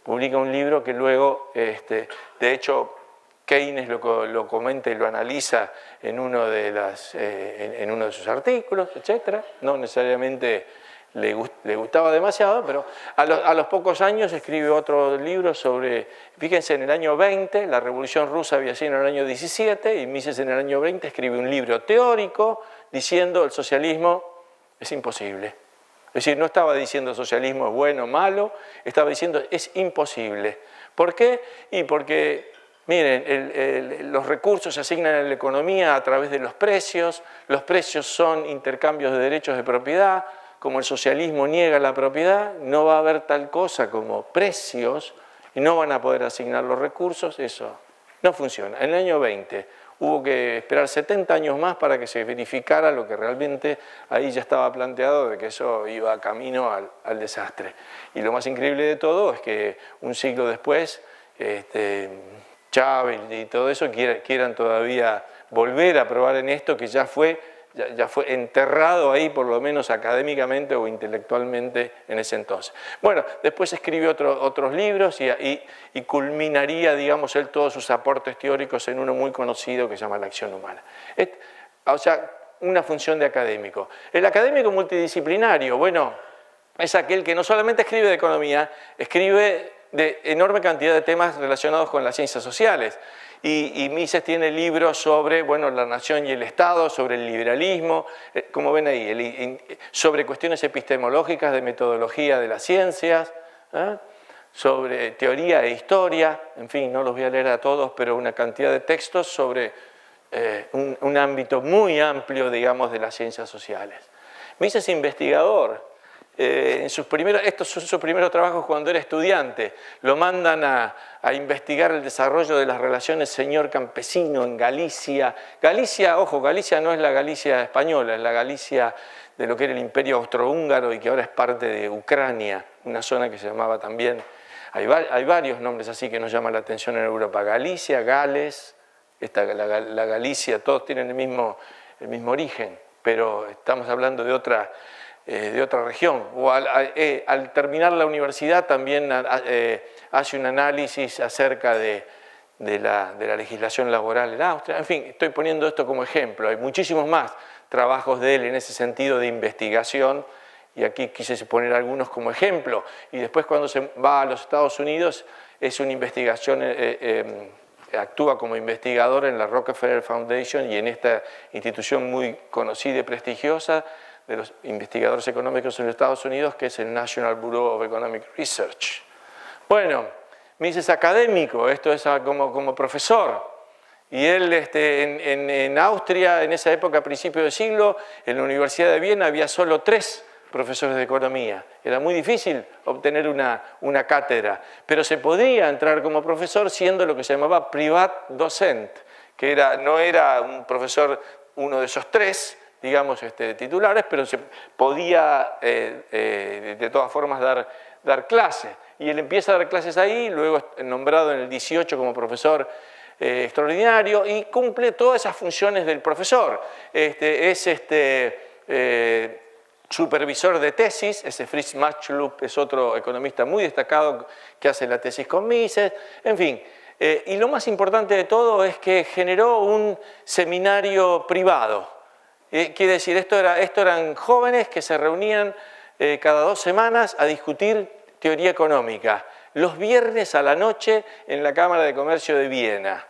publica un libro que luego, de hecho, Keynes lo comenta y lo analiza en uno de sus artículos, etc. No necesariamente le gustaba demasiado, pero a los pocos años escribe otro libro sobre, fíjense, en el año 20, la Revolución Rusa había sido en el año 17, y Mises en el año 20 escribe un libro teórico diciendo el socialismo es imposible. Es decir, no estaba diciendo el socialismo es bueno o malo, estaba diciendo es imposible. ¿Por qué? Y porque, miren, los recursos se asignan en la economía a través de los precios son intercambios de derechos de propiedad. Como el socialismo niega la propiedad, no va a haber tal cosa como precios y no van a poder asignar los recursos, eso no funciona. En el año 20 hubo que esperar 70 años más para que se verificara lo que realmente ahí ya estaba planteado de que eso iba camino al desastre. Y lo más increíble de todo es que un siglo después, Chávez y todo eso quieran todavía volver a probar en esto que ya fue enterrado ahí, por lo menos académicamente o intelectualmente en ese entonces. Bueno, después escribió otros libros y culminaría, digamos, él todos sus aportes teóricos en uno muy conocido que se llama La acción humana. O sea, una función de académico. El académico multidisciplinario, bueno, es aquel que no solamente escribe de economía, escribe de enorme cantidad de temas relacionados con las ciencias sociales. Y Mises tiene libros sobre, bueno, la nación y el Estado, sobre el liberalismo, como ven ahí, sobre cuestiones epistemológicas de metodología de las ciencias, sobre teoría e historia, en fin, no los voy a leer a todos, pero una cantidad de textos sobre un ámbito muy amplio, digamos, de las ciencias sociales. Mises es investigador. Estos son sus primeros trabajos cuando era estudiante. Lo mandan a investigar el desarrollo de las relaciones señor-campesino en Galicia. Galicia, ojo, Galicia no es la Galicia española, es la Galicia de lo que era el Imperio Austrohúngaro y que ahora es parte de Ucrania, una zona que se llamaba también, hay varios nombres así que nos llaman la atención en Europa. Galicia, Gales, la Galicia, todos tienen el mismo origen, pero estamos hablando de otra región. O al terminar la universidad también hace un análisis acerca de la legislación laboral en Austria. En fin, estoy poniendo esto como ejemplo, hay muchísimos más. trabajos de él en ese sentido de investigación, y aquí quise poner algunos como ejemplo. Y después cuando se va a los Estados Unidos es una investigación, actúa como investigador en la Rockefeller Foundation y en esta institución muy conocida y prestigiosa de los investigadores económicos en los Estados Unidos, que es el National Bureau of Economic Research. Bueno, Mises es académico, esto es como profesor. Y él en Austria, en esa época, a principios del siglo, en la Universidad de Viena había solo 3 profesores de economía. Era muy difícil obtener una cátedra, pero se podía entrar como profesor siendo lo que se llamaba Privatdozent, que no era un profesor, uno de esos 3, digamos, titulares, pero se podía de todas formas dar clases. Y él empieza a dar clases ahí, luego es nombrado en el 18 como profesor extraordinario y cumple todas esas funciones del profesor. Es supervisor de tesis, ese Fritz Machlup es otro economista muy destacado que hace la tesis con Mises, en fin. Y lo más importante de todo es que generó un seminario privado. Quiere decir, esto eran jóvenes que se reunían cada 2 semanas a discutir teoría económica, los viernes a la noche en la Cámara de Comercio de Viena.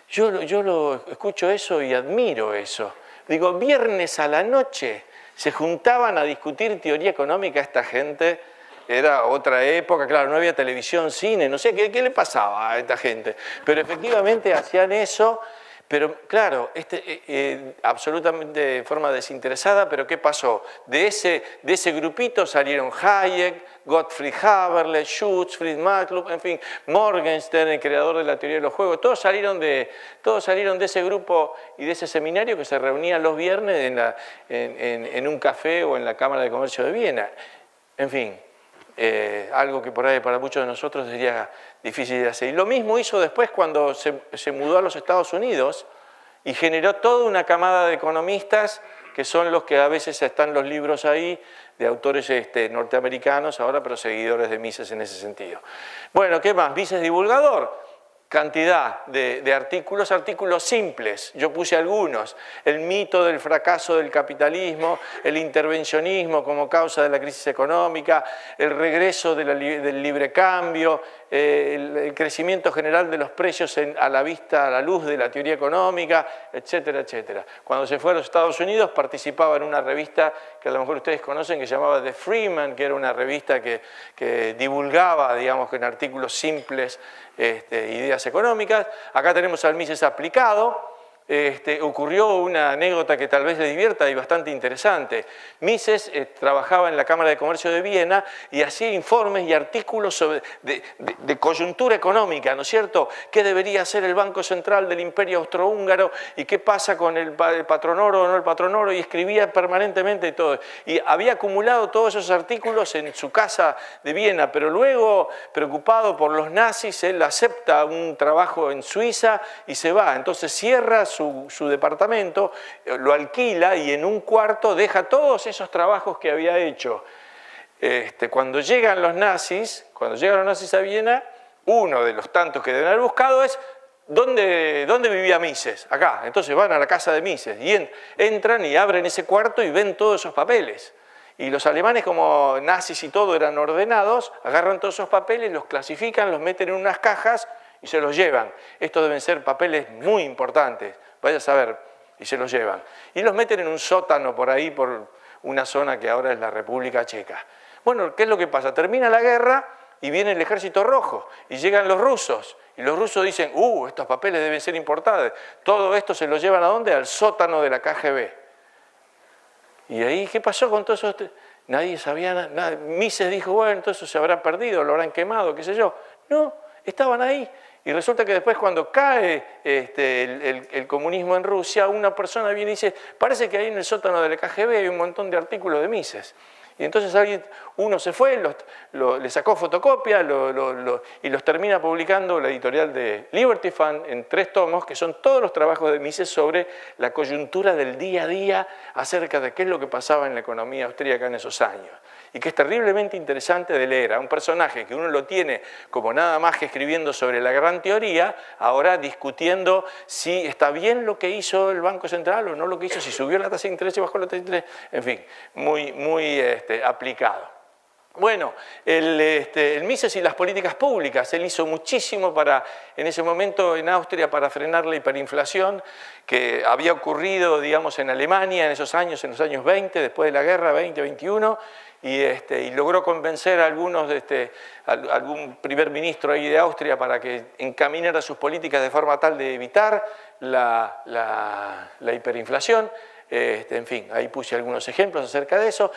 Yo lo escucho eso y admiro eso. Digo, viernes a la noche se juntaban a discutir teoría económica esta gente. Era otra época, claro, no había televisión, cine, no sé qué le pasaba a esta gente. Pero efectivamente hacían eso, pero claro, absolutamente de forma desinteresada, pero ¿qué pasó? De ese grupito salieron Hayek, Gottfried Haberle, Schutz, Fritz Machlup, en fin, Morgenstern, el creador de la teoría de los juegos, todos salieron de ese grupo y de ese seminario que se reunía los viernes en un café o en la Cámara de Comercio de Viena. En fin, algo que por ahí para muchos de nosotros sería difícil de hacer. Y lo mismo hizo después cuando se mudó a los Estados Unidos y generó toda una camada de economistas que son los que a veces están los libros ahí, de autores norteamericanos ahora, pero seguidores de Mises en ese sentido. Bueno, ¿qué más? Mises divulgador. Cantidad de artículos simples, yo puse algunos, el mito del fracaso del capitalismo, el intervencionismo como causa de la crisis económica, el regreso del libre cambio, el crecimiento general de los precios a la luz de la teoría económica, etcétera, etcétera. Cuando se fue a los Estados Unidos participaba en una revista que a lo mejor ustedes conocen que se llamaba The Freeman, que era una revista que divulgaba, digamos, en artículos simples, ideas económicas. Acá tenemos al Mises aplicado. Ocurrió una anécdota que tal vez les divierta y bastante interesante. Mises trabajaba en la Cámara de Comercio de Viena y hacía informes y artículos de coyuntura económica, ¿no es cierto? ¿Qué debería hacer el Banco Central del Imperio Austrohúngaro y qué pasa con el patronoro o no el patronoro? Y escribía permanentemente todo. Y había acumulado todos esos artículos en su casa de Viena, pero luego, preocupado por los nazis, él acepta un trabajo en Suiza y se va. Entonces cierra su departamento, lo alquila y en un cuarto deja todos esos trabajos que había hecho. Cuando llegan los nazis a Viena, uno de los tantos que deben haber buscado es ¿dónde vivía Mises? Acá. Entonces van a la casa de Mises y entran y abren ese cuarto y ven todos esos papeles. Y los alemanes, como nazis y todo eran ordenados, agarran todos esos papeles, los clasifican, los meten en unas cajas y se los llevan. Estos deben ser papeles muy importantes, vaya a saber, y se los llevan. Y los meten en un sótano por ahí, por una zona que ahora es la República Checa. Bueno, ¿qué es lo que pasa? Termina la guerra y viene el Ejército Rojo y llegan los rusos. Y los rusos dicen, estos papeles deben ser importantes. Todo esto se lo llevan ¿a dónde? Al sótano de la KGB. Y ahí, ¿qué pasó con todo eso? Nadie sabía nada. Mises dijo, bueno, todo eso se habrá perdido, lo habrán quemado, qué sé yo. No, estaban ahí. Y resulta que después cuando cae el comunismo en Rusia, una persona viene y dice, parece que ahí en el sótano de la KGB hay un montón de artículos de Mises. Y entonces uno se fue, le sacó fotocopia y los termina publicando la editorial de Liberty Fund en 3 tomos, que son todos los trabajos de Mises sobre la coyuntura del día a día acerca de qué es lo que pasaba en la economía austríaca en esos años. y que es terriblemente interesante de leer. A un personaje que uno lo tiene como nada más que escribiendo sobre la gran teoría, ahora discutiendo si está bien lo que hizo el Banco Central o no lo que hizo, si subió la tasa de interés y bajó la tasa de interés, en fin, muy aplicado. Bueno, el Mises y las políticas públicas, él hizo muchísimo en ese momento en Austria para frenar la hiperinflación que había ocurrido, digamos, en Alemania en esos años, en los años 20, después de la guerra, 20, 21, y logró convencer a algún primer ministro ahí de Austria para que encaminara sus políticas de forma tal de evitar la hiperinflación. En fin, ahí puse algunos ejemplos acerca de eso.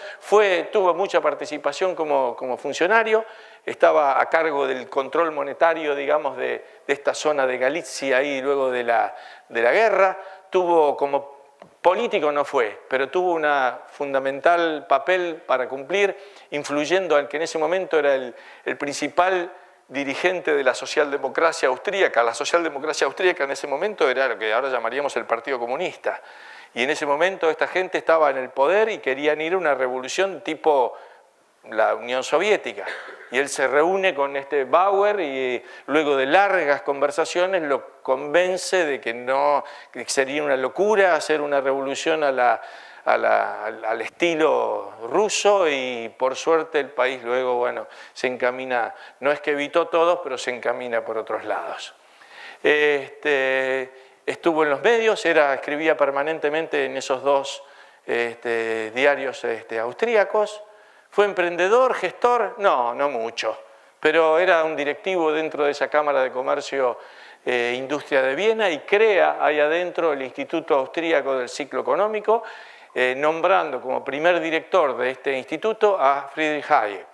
Tuvo mucha participación como funcionario, estaba a cargo del control monetario, digamos, de esta zona de Galicia ahí luego de la guerra. Como político no fue, pero tuvo un fundamental papel para cumplir, influyendo al que en ese momento era el principal dirigente de la socialdemocracia austríaca. La socialdemocracia austríaca en ese momento era lo que ahora llamaríamos el Partido Comunista. Y en ese momento esta gente estaba en el poder y querían ir a una revolución tipo la Unión Soviética. Y él se reúne con Bauer y luego de largas conversaciones lo convence de que sería una locura hacer una revolución al estilo ruso, y por suerte el país luego, bueno, se encamina, no es que evitó todos, pero se encamina por otros lados. Estuvo en los medios, escribía permanentemente en esos dos diarios austríacos. ¿Fue emprendedor, gestor? No mucho, pero era un directivo dentro de esa Cámara de Comercio Industria de Viena, y crea ahí adentro el Instituto Austríaco del Ciclo Económico, nombrando como primer director de este instituto a Friedrich Hayek.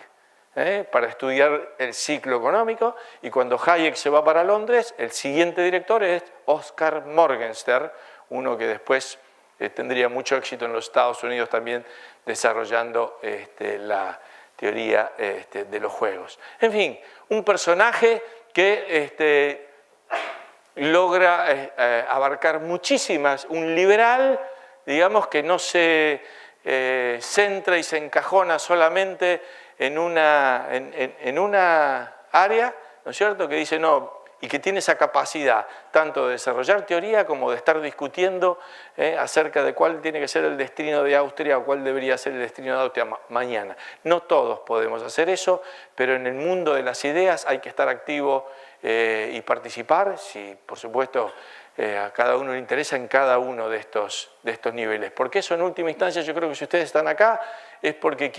Para estudiar el ciclo económico, y cuando Hayek se va para Londres, el siguiente director es Oscar Morgenstern, uno que después tendría mucho éxito en los Estados Unidos también desarrollando la teoría de los juegos. En fin, un personaje que logra abarcar muchísimas, un liberal, digamos, que no se centra y se encajona solamente en una área, ¿no es cierto?, que dice no, y que tiene esa capacidad tanto de desarrollar teoría como de estar discutiendo acerca de cuál tiene que ser el destino de Austria o cuál debería ser el destino de Austria mañana. No todos podemos hacer eso, pero en el mundo de las ideas hay que estar activo y participar, si por supuesto a cada uno le interesa en cada uno de estos niveles. Porque eso en última instancia, yo creo que si ustedes están acá es porque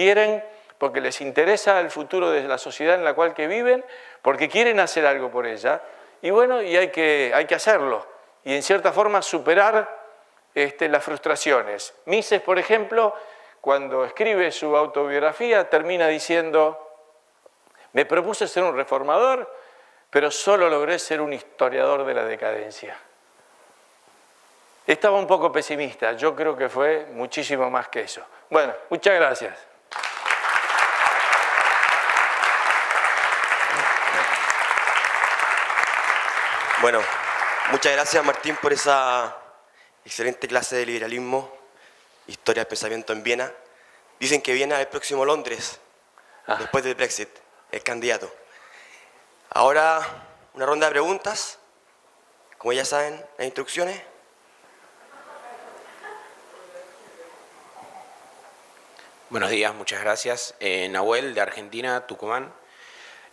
porque les interesa el futuro de la sociedad en la cual viven, porque quieren hacer algo por ella, y bueno, y hay que hacerlo, y en cierta forma superar las frustraciones. Mises, por ejemplo, cuando escribe su autobiografía, termina diciendo: me propuse ser un reformador, pero solo logré ser un historiador de la decadencia. Estaba un poco pesimista, yo creo que fue muchísimo más que eso. Bueno, muchas gracias. Bueno, muchas gracias Martín por esa excelente clase de liberalismo, historia del pensamiento en Viena. Dicen que Viena es el próximo Londres, después del Brexit, el candidato. Ahora una ronda de preguntas, como ya saben, las instrucciones. Buenos días, muchas gracias. Nahuel, de Argentina, Tucumán.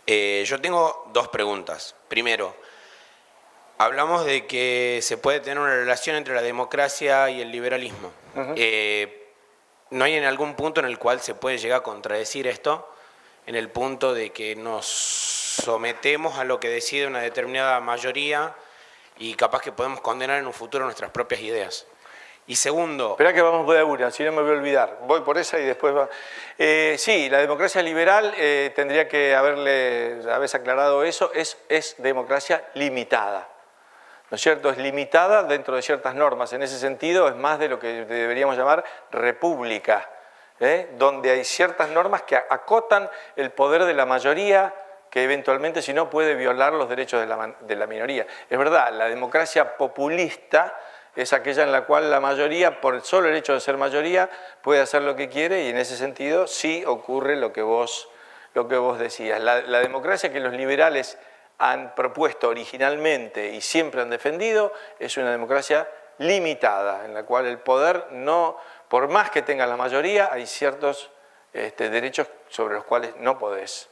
Yo tengo dos preguntas. Primero, hablamos de que se puede tener una relación entre la democracia y el liberalismo. ¿No hay en algún punto en el cual se puede llegar a contradecir esto? En el punto de que nos sometemos a lo que decide una determinada mayoría y capaz que podemos condenar en un futuro nuestras propias ideas. Y segundo... Espera que vamos de una, si no me voy a olvidar. Voy por esa y después va... sí, la democracia liberal, tendría que haberse aclarado eso, es democracia limitada. ¿No es cierto? Es limitada dentro de ciertas normas. En ese sentido es más de lo que deberíamos llamar república, donde hay ciertas normas que acotan el poder de la mayoría, que eventualmente si no puede violar los derechos de la minoría. Es verdad, la democracia populista es aquella en la cual la mayoría, por el solo el hecho de ser mayoría, puede hacer lo que quiere y en ese sentido sí ocurre lo que vos decías. La democracia que los liberales han propuesto originalmente y siempre han defendido es una democracia limitada, en la cual el poder no, por más que tenga la mayoría, hay ciertos derechos sobre los cuales no podés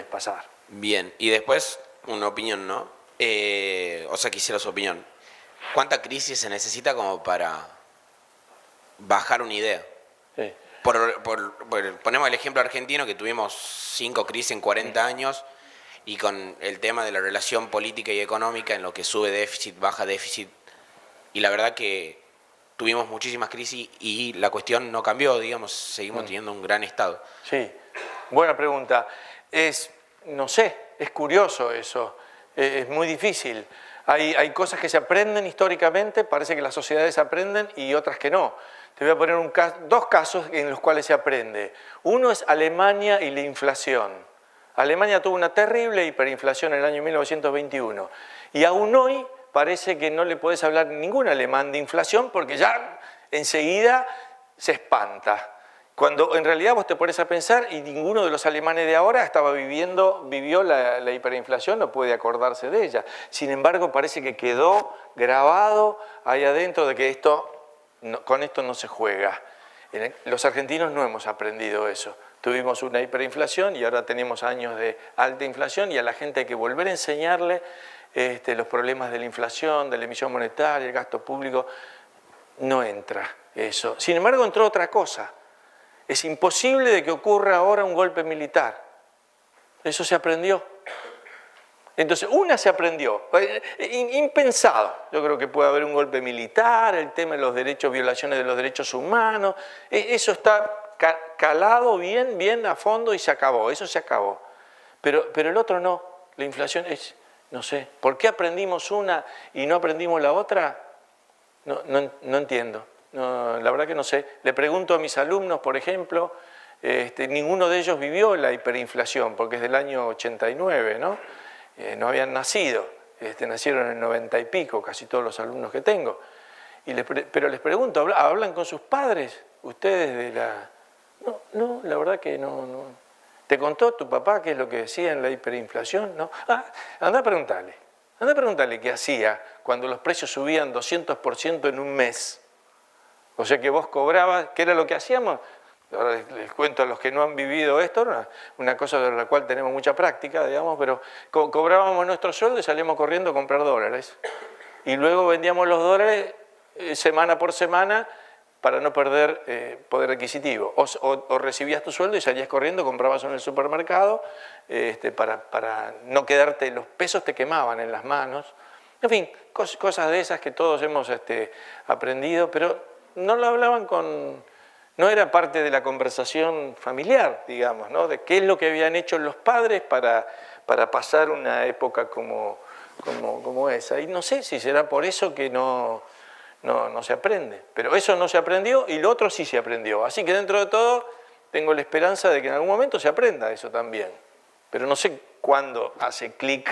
pasar. Bien, y después una opinión, ¿no? O sea, quisiera su opinión. ¿Cuánta crisis se necesita como para bajar una idea? Sí. Ponemos el ejemplo argentino, que tuvimos 5 crisis en 40 años, y con el tema de la relación política y económica, en lo que sube déficit, baja déficit, y la verdad que tuvimos muchísimas crisis y la cuestión no cambió, digamos, seguimos teniendo un gran estado. Sí, buena pregunta. No sé, es curioso eso, es muy difícil. Hay cosas que se aprenden históricamente, parece que las sociedades aprenden y otras que no. Te voy a poner dos casos en los cuales se aprende. Uno es Alemania y la inflación. Alemania tuvo una terrible hiperinflación en el año 1921 y aún hoy parece que no le podés hablar a ningún alemán de inflación porque ya enseguida se espanta. Cuando en realidad vos te pones a pensar y ninguno de los alemanes de ahora vivió la hiperinflación, no puede acordarse de ella. Sin embargo, parece que quedó grabado ahí adentro de que con esto no se juega. Los argentinos no hemos aprendido eso. Tuvimos una hiperinflación y ahora tenemos años de alta inflación y a la gente hay que volver a enseñarle los problemas de la inflación, de la emisión monetaria, el gasto público. No entra eso. Sin embargo, entró otra cosa. Es imposible de que ocurra ahora un golpe militar. Eso se aprendió. Entonces, una se aprendió. Impensado. Yo creo que puede haber un golpe militar, el tema de los derechos, violaciones de los derechos humanos. Eso está calado bien a fondo y se acabó. Eso se acabó. Pero el otro no. La inflación es, no sé. ¿Por qué aprendimos una y no aprendimos la otra? No entiendo. No, la verdad que no sé. Le pregunto a mis alumnos, por ejemplo, ninguno de ellos vivió la hiperinflación, porque es del año 89, ¿no? No habían nacido, nacieron en el 90 y pico, casi todos los alumnos que tengo. Pero les pregunto, ¿hablan con sus padres ustedes de la...? No, la verdad que no. ¿Te contó tu papá qué es lo que decía en la hiperinflación? ¿No? Anda a preguntarle qué hacía cuando los precios subían 200% en un mes. O sea que vos cobrabas, ¿qué era lo que hacíamos? Ahora les cuento a los que no han vivido esto, una cosa de la cual tenemos mucha práctica, digamos, pero cobrábamos nuestro sueldo y salíamos corriendo a comprar dólares. Y luego vendíamos los dólares semana por semana para no perder poder adquisitivo. O recibías tu sueldo y salías corriendo, comprabas en el supermercado para no quedarte, los pesos te quemaban en las manos. En fin, cosas de esas que todos hemos aprendido, pero no lo hablaban no era parte de la conversación familiar, digamos, ¿no? De qué es lo que habían hecho los padres para pasar una época como esa. Y no sé si será por eso que no se aprende. Pero eso no se aprendió y lo otro sí se aprendió. Así que dentro de todo tengo la esperanza de que en algún momento se aprenda eso también. Pero no sé cuándo hace clic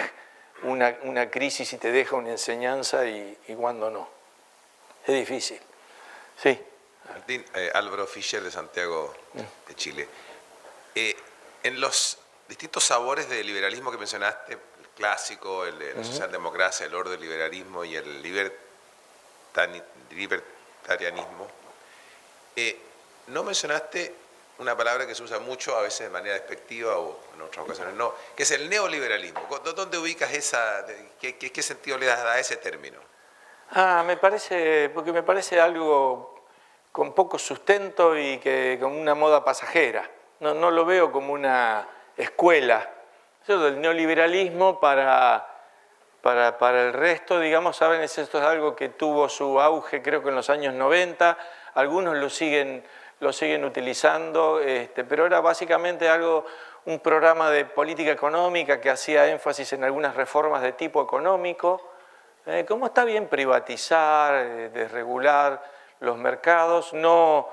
una crisis y te deja una enseñanza y cuándo no. Es difícil. Sí. Martín, Álvaro Fischer de Santiago de Chile. En los distintos sabores del liberalismo que mencionaste, el clásico, el de la socialdemocracia, el orden liberalismo y el libertarianismo, no mencionaste una palabra que se usa mucho, a veces de manera despectiva o en otras ocasiones no, que es el neoliberalismo. ¿Dónde ubicas esa, qué sentido le das a ese término? Me parece algo con poco sustento y con una moda pasajera. No lo veo como una escuela. El neoliberalismo para el resto, digamos, saben, esto es algo que tuvo su auge creo que en los años 90, algunos lo siguen utilizando, pero era básicamente un programa de política económica que hacía énfasis en algunas reformas de tipo económico. Como está bien privatizar, desregular los mercados, no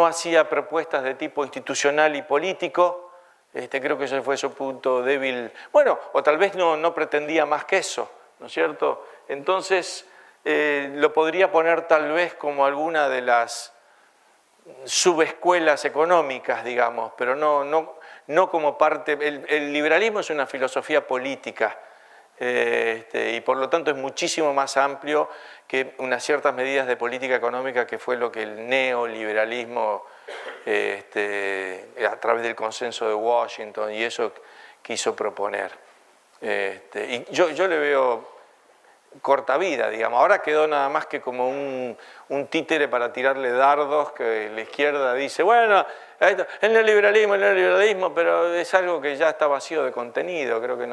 hacía propuestas de tipo institucional y político, creo que ese fue su punto débil, bueno, o tal vez no pretendía más que eso, ¿no es cierto? Entonces, lo podría poner tal vez como alguna de las subescuelas económicas, digamos, pero no como parte. El liberalismo es una filosofía política y por lo tanto es muchísimo más amplio que unas ciertas medidas de política económica, que fue lo que el neoliberalismo a través del consenso de Washington y eso quiso proponer. Y yo le veo corta vida, digamos. Ahora quedó nada más que como un títere para tirarle dardos, que la izquierda dice, bueno, el neoliberalismo, pero es algo que ya está vacío de contenido. Creo que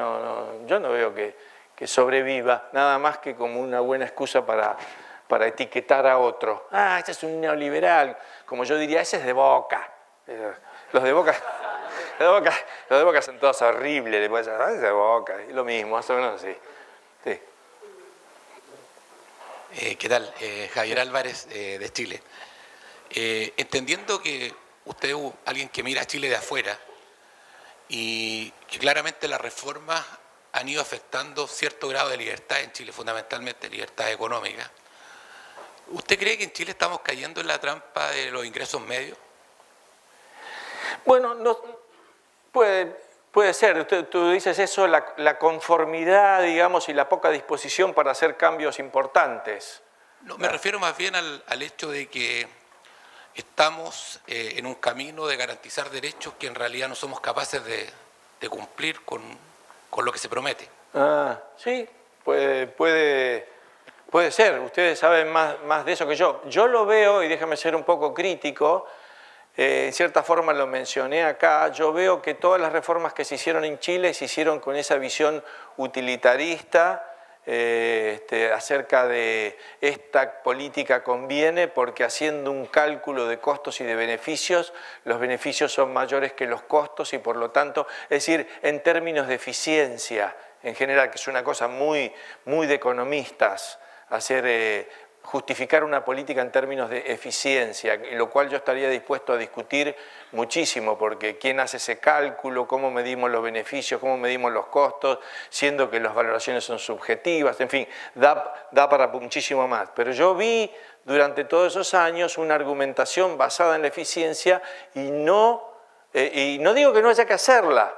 yo no veo que sobreviva, nada más que como una buena excusa para etiquetar a otro. Ah, este es un neoliberal. Como yo diría, ese es de Boca. Los de Boca... Los de Boca son todos horribles, le puedes decir, es de Boca, y lo mismo, más o menos así. Sí. ¿Qué tal? Javier Álvarez, de Chile. Entendiendo que usted es alguien que mira a Chile de afuera y que claramente las reformas han ido afectando cierto grado de libertad en Chile, fundamentalmente libertad económica, ¿usted cree que en Chile estamos cayendo en la trampa de los ingresos medios? Bueno, puede ser. Tú dices eso, la conformidad, digamos, y la poca disposición para hacer cambios importantes. No, me refiero más bien al hecho de que estamos en un camino de garantizar derechos que en realidad no somos capaces de cumplir con lo que se promete. Ah, sí, puede ser. Ustedes saben más de eso que yo. Yo lo veo, y déjame ser un poco crítico, en cierta forma lo mencioné acá, yo veo que todas las reformas que se hicieron en Chile se hicieron con esa visión utilitarista acerca de esta política conviene porque haciendo un cálculo de costos y de beneficios, los beneficios son mayores que los costos y por lo tanto, es decir, en términos de eficiencia en general, que es una cosa muy de economistas, justificar una política en términos de eficiencia, en lo cual yo estaría dispuesto a discutir muchísimo, porque quién hace ese cálculo, cómo medimos los beneficios, cómo medimos los costos, siendo que las valoraciones son subjetivas, en fin, da para muchísimo más. Pero yo vi durante todos esos años una argumentación basada en la eficiencia y no digo que no haya que hacerla,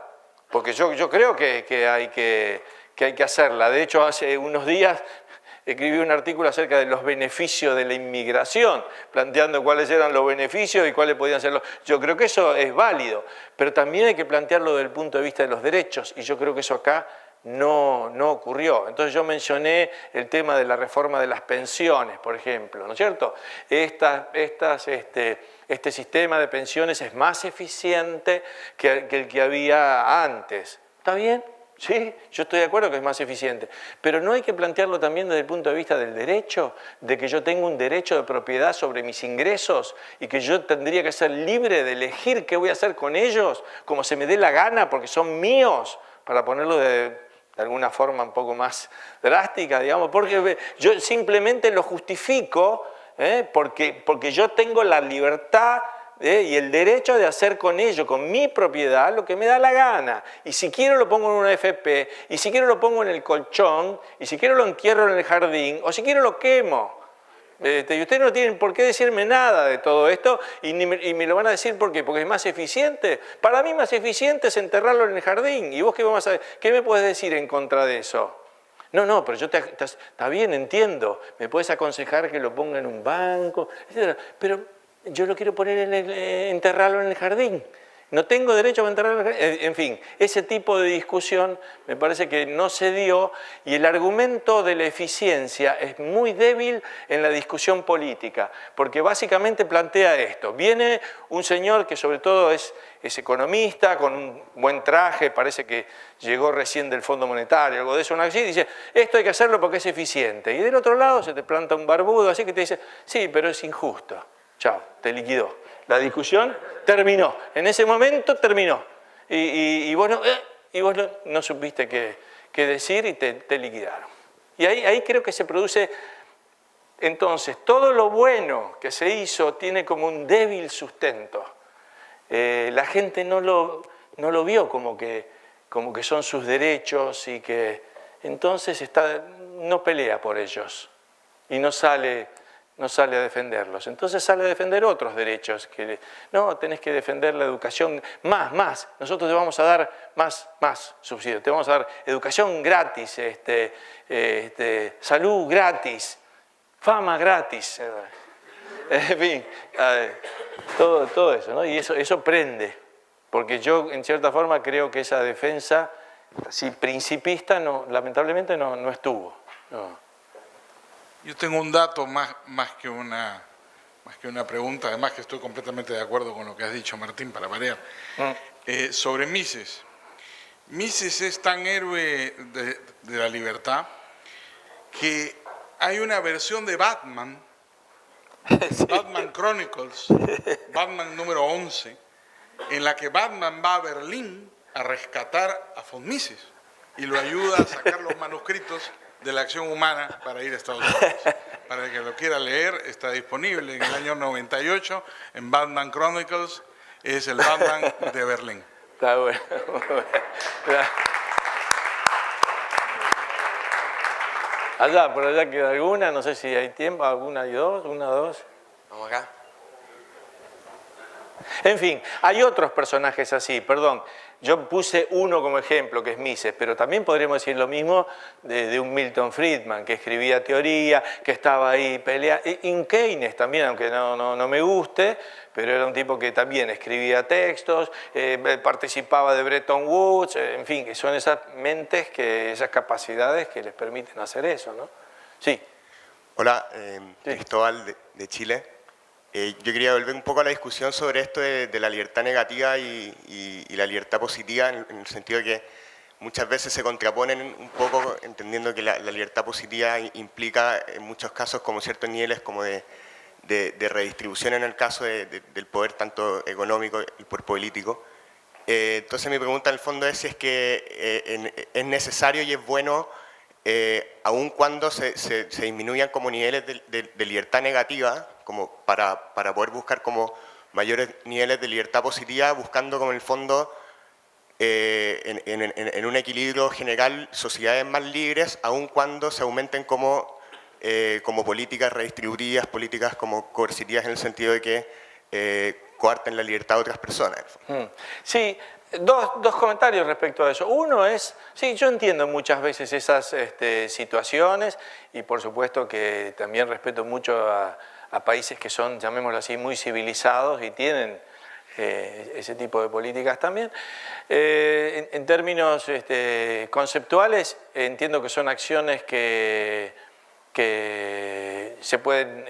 porque yo creo que hay que hacerla. De hecho, hace unos días escribí un artículo acerca de los beneficios de la inmigración, planteando cuáles eran los beneficios y cuáles podían ser los... Yo creo que eso es válido, pero también hay que plantearlo desde el punto de vista de los derechos, y yo creo que eso acá no ocurrió. Entonces yo mencioné el tema de la reforma de las pensiones, por ejemplo, ¿no es cierto? Este sistema de pensiones es más eficiente que el que había antes. ¿Está bien? Sí, yo estoy de acuerdo que es más eficiente, pero no hay que plantearlo también desde el punto de vista del derecho, de que yo tengo un derecho de propiedad sobre mis ingresos y que yo tendría que ser libre de elegir qué voy a hacer con ellos, como se me dé la gana, porque son míos, para ponerlo de alguna forma un poco más drástica, digamos, porque yo simplemente lo justifico porque yo tengo la libertad y el derecho de hacer con ello, con mi propiedad, lo que me da la gana. Y si quiero lo pongo en una FP, y si quiero lo pongo en el colchón, y si quiero lo entierro en el jardín, o si quiero lo quemo. Y ustedes no tienen por qué decirme nada de todo esto, y me lo van a decir porque es más eficiente. Para mí más eficiente es enterrarlo en el jardín. ¿Y vos qué me puedes decir en contra de eso? No, pero está bien, entiendo. Me puedes aconsejar que lo ponga en un banco, etc. Pero yo lo quiero poner enterrarlo en el jardín. No tengo derecho a enterrarlo en el jardín. En fin, ese tipo de discusión me parece que no se dio y el argumento de la eficiencia es muy débil en la discusión política, porque básicamente plantea esto. Viene un señor que sobre todo es economista, con un buen traje, parece que llegó recién del Fondo Monetario, algo de eso, y dice, esto hay que hacerlo porque es eficiente. Y del otro lado se te planta un barbudo, así que te dice, sí, pero es injusto. Chao, te liquidó. La discusión terminó. En ese momento terminó. Y vos no supiste qué decir y te liquidaron. Y ahí creo que se produce, entonces, todo lo bueno que se hizo tiene como un débil sustento. La gente no lo vio como que son sus derechos y que entonces no pelea por ellos. y no sale a defenderlos. Entonces sale a defender otros derechos. Que, no, tenés que defender la educación más. Nosotros te vamos a dar más subsidios. Te vamos a dar educación gratis, salud gratis, fama gratis. En fin, todo eso, ¿no? Y eso prende. Porque yo, en cierta forma, creo que esa defensa, así principista, no, lamentablemente no estuvo. No. Yo tengo un dato más que una pregunta, además que estoy completamente de acuerdo con lo que has dicho, Martín, para variar. Sobre Mises. Mises es tan héroe de la libertad que hay una versión de Batman, sí. Batman Chronicles, Batman número 11, en la que Batman va a Berlín a rescatar a von Mises y lo ayuda a sacar los manuscritos de la acción humana para ir a Estados Unidos. Para el que lo quiera leer, está disponible en el año 98 en Batman Chronicles, es el Batman de Berlín. Está bueno. Allá, por allá queda alguna, no sé si hay tiempo, alguna y dos, una, dos. Vamos acá. En fin, hay otros personajes así, perdón. Yo puse uno como ejemplo, que es Mises, pero también podríamos decir lo mismo de un Milton Friedman, que escribía teoría, que estaba ahí peleando. Y un Keynes también, aunque no me guste, pero era un tipo que también escribía textos, participaba de Bretton Woods, en fin, que son esas mentes, esas capacidades que les permiten hacer eso, ¿no? Sí. Hola, Sí. Cristóbal de Chile. Yo quería volver un poco a la discusión sobre esto de la libertad negativa y la libertad positiva, en el sentido de que muchas veces se contraponen un poco, entendiendo que la libertad positiva implica en muchos casos como ciertos niveles como de redistribución en el caso del poder tanto económico y el poder político. Entonces mi pregunta en el fondo es si es que es necesario y es bueno, aun cuando se disminuyan como niveles de libertad negativa, como para poder buscar como mayores niveles de libertad positiva, buscando como en el fondo en un equilibrio general sociedades más libres, aun cuando se aumenten como políticas redistributivas, políticas como coercitivas, en el sentido de que coarten la libertad de otras personas. Sí, dos comentarios respecto a eso. Uno es, sí, yo entiendo muchas veces esas situaciones y por supuesto que también respeto mucho a países que son, llamémoslo así, muy civilizados y tienen ese tipo de políticas también. En términos conceptuales, entiendo que son acciones que se pueden...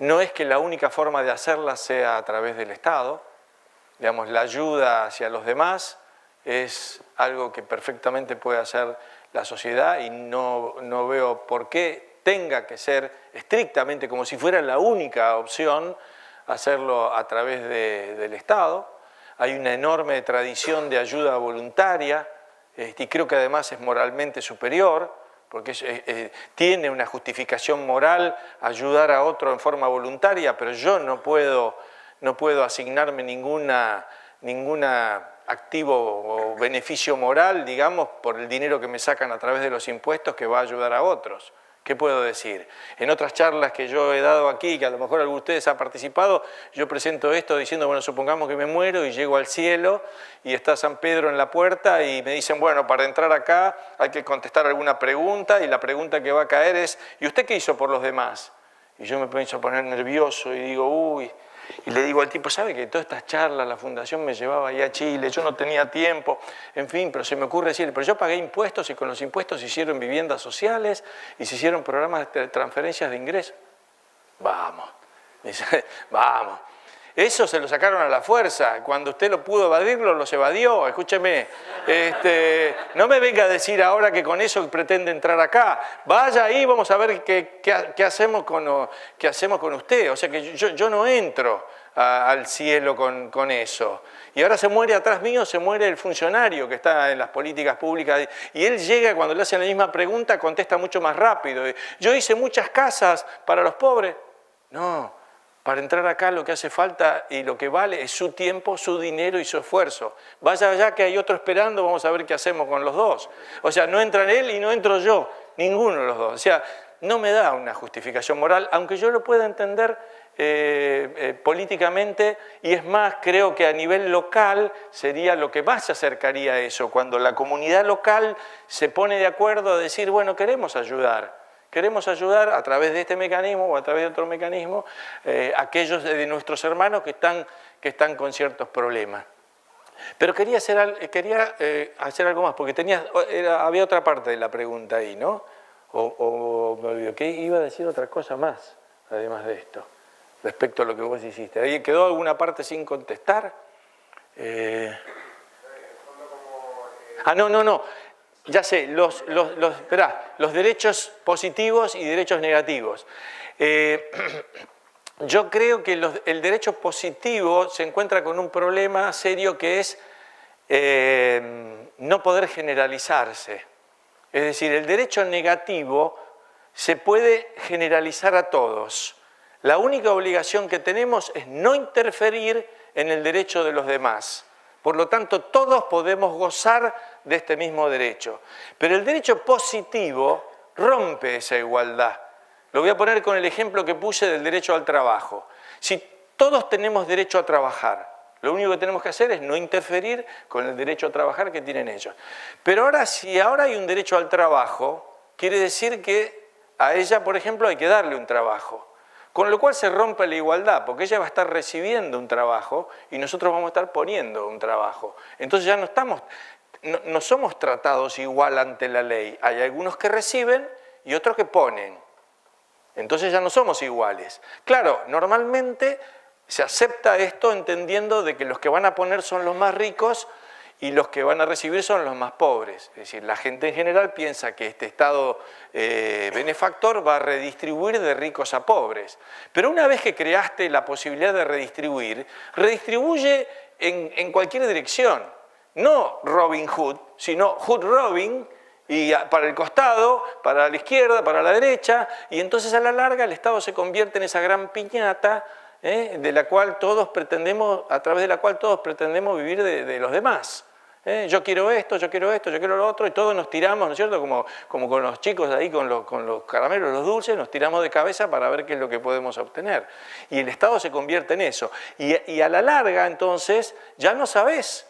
no es que la única forma de hacerlas sea a través del Estado. Digamos, la ayuda hacia los demás es algo que perfectamente puede hacer la sociedad y no veo por qué tenga que ser estrictamente, como si fuera la única opción, hacerlo a través del Estado. Hay una enorme tradición de ayuda voluntaria y creo que además es moralmente superior, porque tiene una justificación moral ayudar a otro en forma voluntaria, pero yo no puedo asignarme ninguna activo o beneficio moral, digamos, por el dinero que me sacan a través de los impuestos que va a ayudar a otros. ¿Qué puedo decir? En otras charlas que yo he dado aquí, que a lo mejor alguno de ustedes ha participado, yo presento esto diciendo, bueno, supongamos que me muero y llego al cielo y está San Pedro en la puerta y me dicen, bueno, para entrar acá hay que contestar alguna pregunta y la pregunta que va a caer es, ¿y usted qué hizo por los demás? Y yo me comienzo a poner nervioso y digo, uy... Y le digo al tipo, ¿sabe que todas estas charlas la fundación me llevaba allá a Chile? Yo no tenía tiempo, en fin, pero se me ocurre decir, pero yo pagué impuestos y con los impuestos se hicieron viviendas sociales y se hicieron programas de transferencias de ingresos. Vamos, dice, vamos. Eso se lo sacaron a la fuerza. Cuando usted lo pudo evadirlo, los evadió. Escúcheme, no me venga a decir ahora que con eso pretende entrar acá. Vaya ahí, vamos a ver qué hacemos con usted. O sea que yo no entro al cielo con eso. Y ahora se muere atrás mío, se muere el funcionario que está en las políticas públicas. Y él llega, cuando le hacen la misma pregunta, contesta mucho más rápido. Yo hice muchas casas para los pobres. No. Para entrar acá lo que hace falta y lo que vale es su tiempo, su dinero y su esfuerzo. Vaya allá que hay otro esperando, vamos a ver qué hacemos con los dos. O sea, no entra él y no entro yo, ninguno de los dos. O sea, no me da una justificación moral, aunque yo lo pueda entender políticamente, y es más, creo que a nivel local sería lo que más se acercaría a eso, cuando la comunidad local se pone de acuerdo a decir, bueno, queremos ayudar a través de este mecanismo o a través de otro mecanismo a aquellos de nuestros hermanos que están con ciertos problemas. Pero quería hacer algo más, porque había otra parte de la pregunta ahí, ¿no? O me olvidé, que iba a decir otra cosa más, además de esto, respecto a lo que vos hiciste. ¿Ahí quedó alguna parte sin contestar? No. Ya sé, los derechos positivos y derechos negativos. Yo creo que el derecho positivo se encuentra con un problema serio que es no poder generalizarse. Es decir, el derecho negativo se puede generalizar a todos. La única obligación que tenemos es no interferir en el derecho de los demás. Por lo tanto, todos podemos gozar de este mismo derecho. Pero el derecho positivo rompe esa igualdad. Lo voy a poner con el ejemplo que puse del derecho al trabajo. Si todos tenemos derecho a trabajar, lo único que tenemos que hacer es no interferir con el derecho a trabajar que tienen ellos. Pero ahora, si ahora hay un derecho al trabajo, quiere decir que a ella, por ejemplo, hay que darle un trabajo. Con lo cual se rompe la igualdad, porque ella va a estar recibiendo un trabajo y nosotros vamos a estar poniendo un trabajo. Entonces ya no somos tratados igual ante la ley. Hay algunos que reciben y otros que ponen. Entonces ya no somos iguales. Claro, normalmente se acepta esto entendiendo de que los que van a poner son los más ricos y los que van a recibir son los más pobres. Es decir, la gente en general piensa que este Estado benefactor va a redistribuir de ricos a pobres. Pero una vez que creaste la posibilidad de redistribuir, redistribuye en cualquier dirección. No Robin Hood, sino Hood Robin, y para el costado, para la izquierda, para la derecha, y entonces a la larga el Estado se convierte en esa gran piñata de la cual todos pretendemos, a través de la cual todos pretendemos vivir de los demás. Yo quiero esto, yo quiero lo otro, y todos nos tiramos, ¿no es cierto? Como con los chicos de ahí, con los caramelos, los dulces, nos tiramos de cabeza para ver qué es lo que podemos obtener. Y el Estado se convierte en eso. Y a la larga, entonces, ya no sabés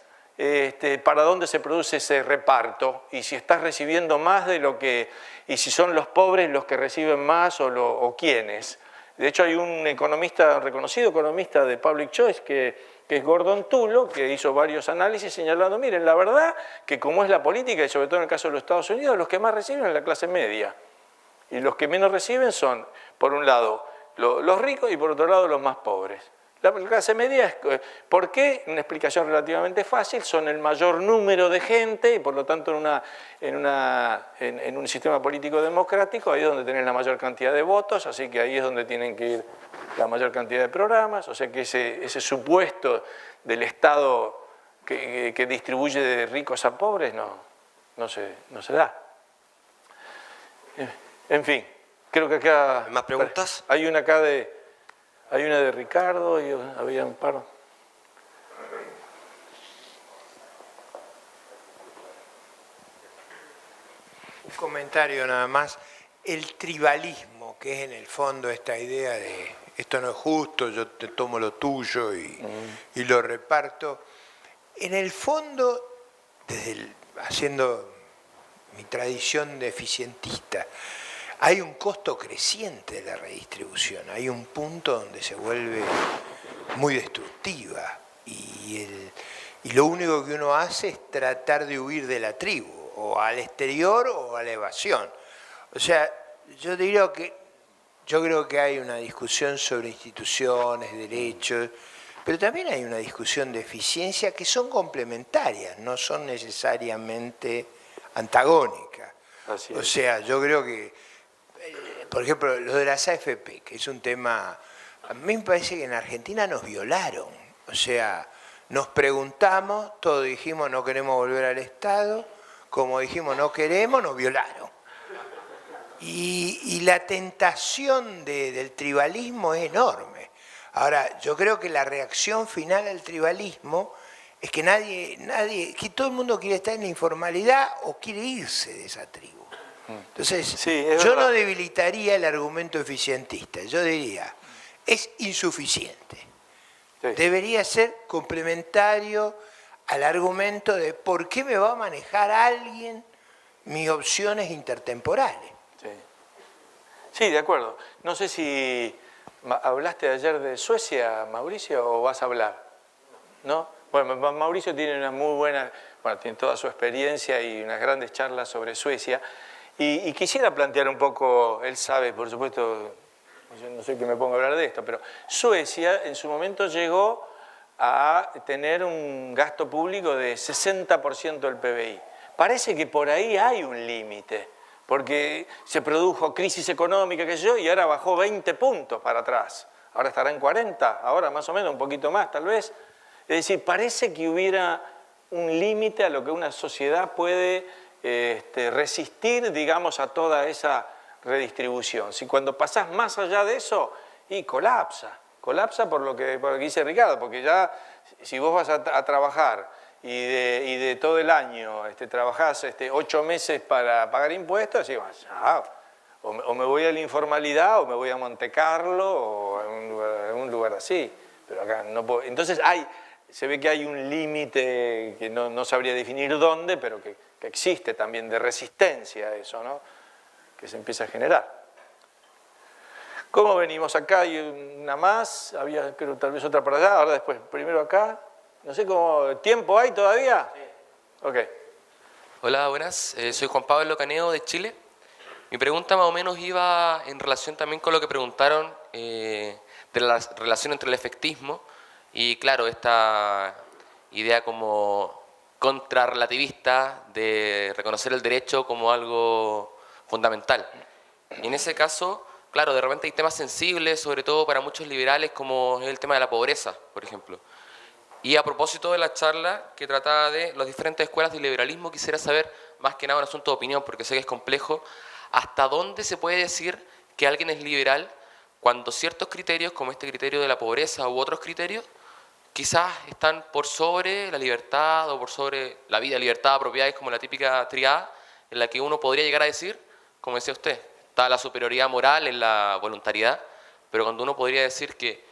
para dónde se produce ese reparto, y si estás recibiendo más de lo que, y si son los pobres los que reciben más o quiénes. De hecho hay un reconocido economista de Public Choice que es Gordon Tullo, que hizo varios análisis señalando, miren, la verdad que como es la política, y sobre todo en el caso de los Estados Unidos, los que más reciben es la clase media, y los que menos reciben son, por un lado, los ricos y por otro lado los más pobres. La clase media es, ¿por qué? Una explicación relativamente fácil, son el mayor número de gente y por lo tanto en un sistema político democrático ahí es donde tenés la mayor cantidad de votos, así que ahí es donde tienen que ir la mayor cantidad de programas, o sea que ese supuesto del Estado que distribuye de ricos a pobres no se da. En fin, creo que acá... ¿Más preguntas? Hay una acá Hay una de Ricardo y había un par. Un comentario nada más. El tribalismo, que es en el fondo esta idea de esto no es justo, yo te tomo lo tuyo y lo reparto. En el fondo, haciendo mi tradición de eficientista, hay un costo creciente de la redistribución, hay un punto donde se vuelve muy destructiva y lo único que uno hace es tratar de huir de la tribu, o al exterior o a la evasión. O sea, yo creo que hay una discusión sobre instituciones, derechos, pero también hay una discusión de eficiencia que son complementarias, no son necesariamente antagónicas. Así es. O sea, yo creo que por ejemplo, lo de las AFP, que es un tema, a mí me parece que en Argentina nos violaron. O sea, nos preguntamos, todos dijimos no queremos volver al Estado, como dijimos no queremos, nos violaron. Y la tentación del tribalismo es enorme. Ahora, yo creo que la reacción final al tribalismo es que que todo el mundo quiere estar en la informalidad o quiere irse de esa tribu. Entonces, Sí, es yo verdad. no debilitaría el argumento eficientista, yo diría, es insuficiente. Sí. Debería ser complementario al argumento de por qué me va a manejar alguien mis opciones intertemporales. Sí. Sí, de acuerdo. No sé si hablaste ayer de Suecia, Mauricio, o vas a hablar. ¿No? Bueno, Mauricio tiene una muy buena, bueno, tiene toda su experiencia y unas grandes charlas sobre Suecia. Y quisiera plantear un poco, él sabe, por supuesto, yo no sé que me ponga a hablar de esto, pero Suecia en su momento llegó a tener un gasto público de 60% del PBI. Parece que por ahí hay un límite, porque se produjo crisis económica, qué sé yo, y ahora bajó 20 puntos para atrás. Ahora estará en 40, ahora más o menos, un poquito más tal vez. Es decir, parece que hubiera un límite a lo que una sociedad puede resistir, digamos, a toda esa redistribución. Si cuando pasás más allá de eso, y colapsa por lo que dice Ricardo, porque ya si vos vas a trabajar y de todo el año trabajás 8 meses para pagar impuestos, y vas, o me voy a la informalidad o me voy a Monte Carlo o a un lugar así, pero acá no puedo. Entonces se ve que hay un límite que no sabría definir dónde, pero que existe también de resistencia a eso, ¿no? Que se empieza a generar. ¿Cómo venimos acá? Hay una más, había creo tal vez otra para allá, ahora después, primero acá. No sé cómo, ¿tiempo hay todavía? Sí. Ok. Hola, buenas. Soy Juan Pablo Caneo de Chile. Mi pregunta más o menos iba en relación también con lo que preguntaron de la relación entre el efectismo y, claro, esta idea como contrarrelativista de reconocer el derecho como algo fundamental. Y en ese caso, claro, de repente hay temas sensibles, sobre todo para muchos liberales, como es el tema de la pobreza, por ejemplo. Y a propósito de la charla que trataba de las diferentes escuelas del liberalismo, quisiera saber, más que nada un asunto de opinión, porque sé que es complejo, hasta dónde se puede decir que alguien es liberal cuando ciertos criterios, como este criterio de la pobreza u otros criterios, quizás están por sobre la libertad o por sobre la vida, libertad, propiedades, como la típica triada, en la que uno podría llegar a decir, como decía usted, está la superioridad moral en la voluntariedad, pero cuando uno podría decir que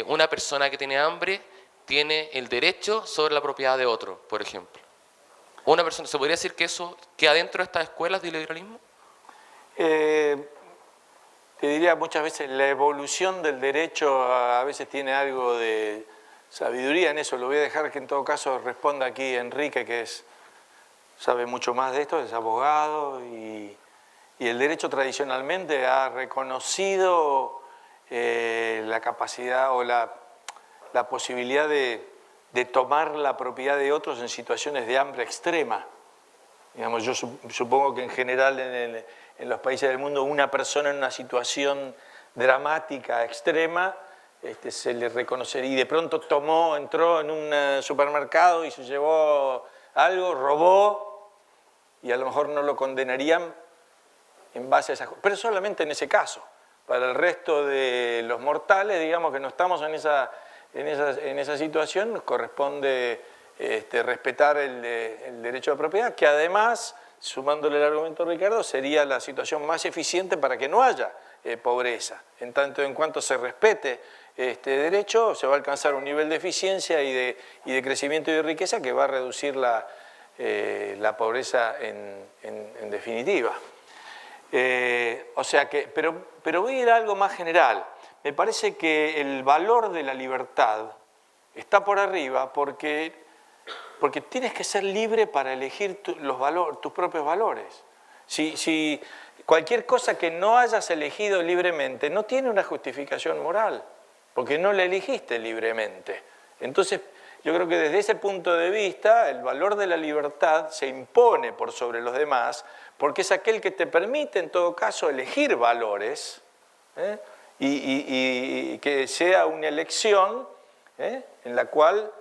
una persona que tiene hambre tiene el derecho sobre la propiedad de otro, por ejemplo. Una persona, ¿se podría decir que eso queda dentro de estas escuelas de liberalismo? Te diría muchas veces la evolución del derecho a veces tiene algo de sabiduría en eso. Lo voy a dejar que en todo caso responda aquí Enrique, que sabe mucho más de esto, es abogado y el derecho tradicionalmente ha reconocido la capacidad o la posibilidad de tomar la propiedad de otros en situaciones de hambre extrema. Digamos, yo supongo que en general en los países del mundo una persona en una situación dramática, extrema, se le reconocería y de pronto entró en un supermercado y se llevó algo, robó y a lo mejor no lo condenarían en base a esas cosas, pero solamente en ese caso. Para el resto de los mortales, digamos que no estamos en esa situación, nos corresponde respetar el derecho de propiedad, que además, sumándole el argumento de Ricardo, sería la situación más eficiente para que no haya pobreza. En tanto en cuanto se respete este derecho, se va a alcanzar un nivel de eficiencia y de crecimiento y de riqueza que va a reducir la pobreza en definitiva. O sea que, pero voy a ir a algo más general. Me parece que el valor de la libertad está por arriba porque tienes que ser libre para elegir tus propios valores. Si cualquier cosa que no hayas elegido libremente no tiene una justificación moral, porque no la elegiste libremente. Entonces, yo creo que desde ese punto de vista, el valor de la libertad se impone por sobre los demás, porque es aquel que te permite, en todo caso, elegir valores, y que sea una elección en la cual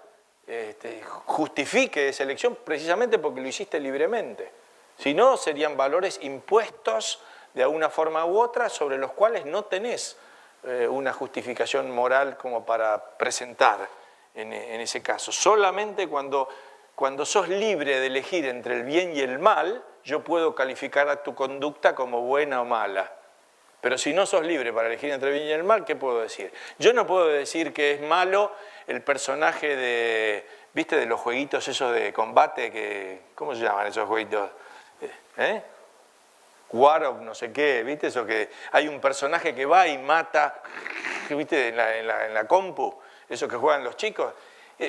justifique esa elección precisamente porque lo hiciste libremente. Si no, serían valores impuestos de alguna forma u otra sobre los cuales no tenés una justificación moral como para presentar en ese caso. Solamente cuando cuando sos libre de elegir entre el bien y el mal, yo puedo calificar a tu conducta como buena o mala. Pero si no sos libre para elegir entre el bien y el mal, ¿qué puedo decir? Yo no puedo decir que es malo el personaje de, ¿viste? De los jueguitos esos de combate, ¿cómo se llaman esos jueguitos? War of no sé qué, ¿viste? Eso que hay un personaje que va y mata, ¿viste? En la compu, eso que juegan los chicos.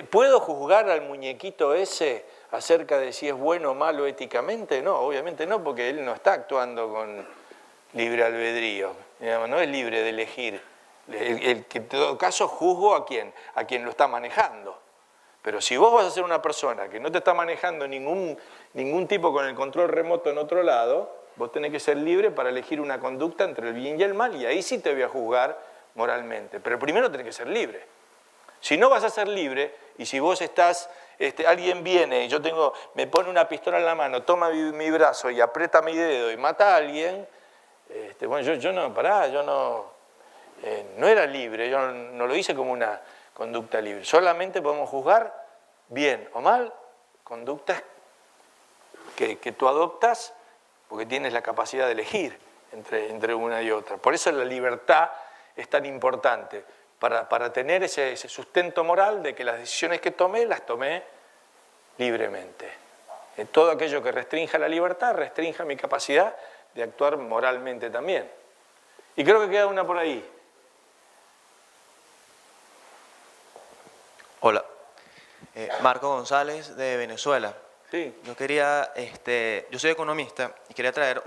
¿Puedo juzgar al muñequito ese acerca de si es bueno o malo éticamente? No, obviamente no, porque él no está actuando con libre albedrío, no es libre de elegir. El que en todo caso juzgo a quien lo está manejando. Pero si vos vas a ser una persona que no te está manejando ningún tipo con el control remoto en otro lado, vos tenés que ser libre para elegir una conducta entre el bien y el mal, y ahí sí te voy a juzgar moralmente. Pero primero tenés que ser libre. Si no vas a ser libre, y si vos estás, alguien viene y me pone una pistola en la mano, toma mi brazo y aprieta mi dedo y mata a alguien, bueno, yo no era libre, yo no lo hice como una conducta libre. Solamente podemos juzgar, bien o mal, conductas que tú adoptas porque tienes la capacidad de elegir entre una y otra. Por eso la libertad es tan importante, para tener ese sustento moral de que las decisiones que tomé, las tomé libremente. Todo aquello que restrinja la libertad, restrinja mi capacidad de actuar moralmente también. Y creo que queda una por ahí. Hola, Marco González de Venezuela. Sí. Yo soy economista y quería traer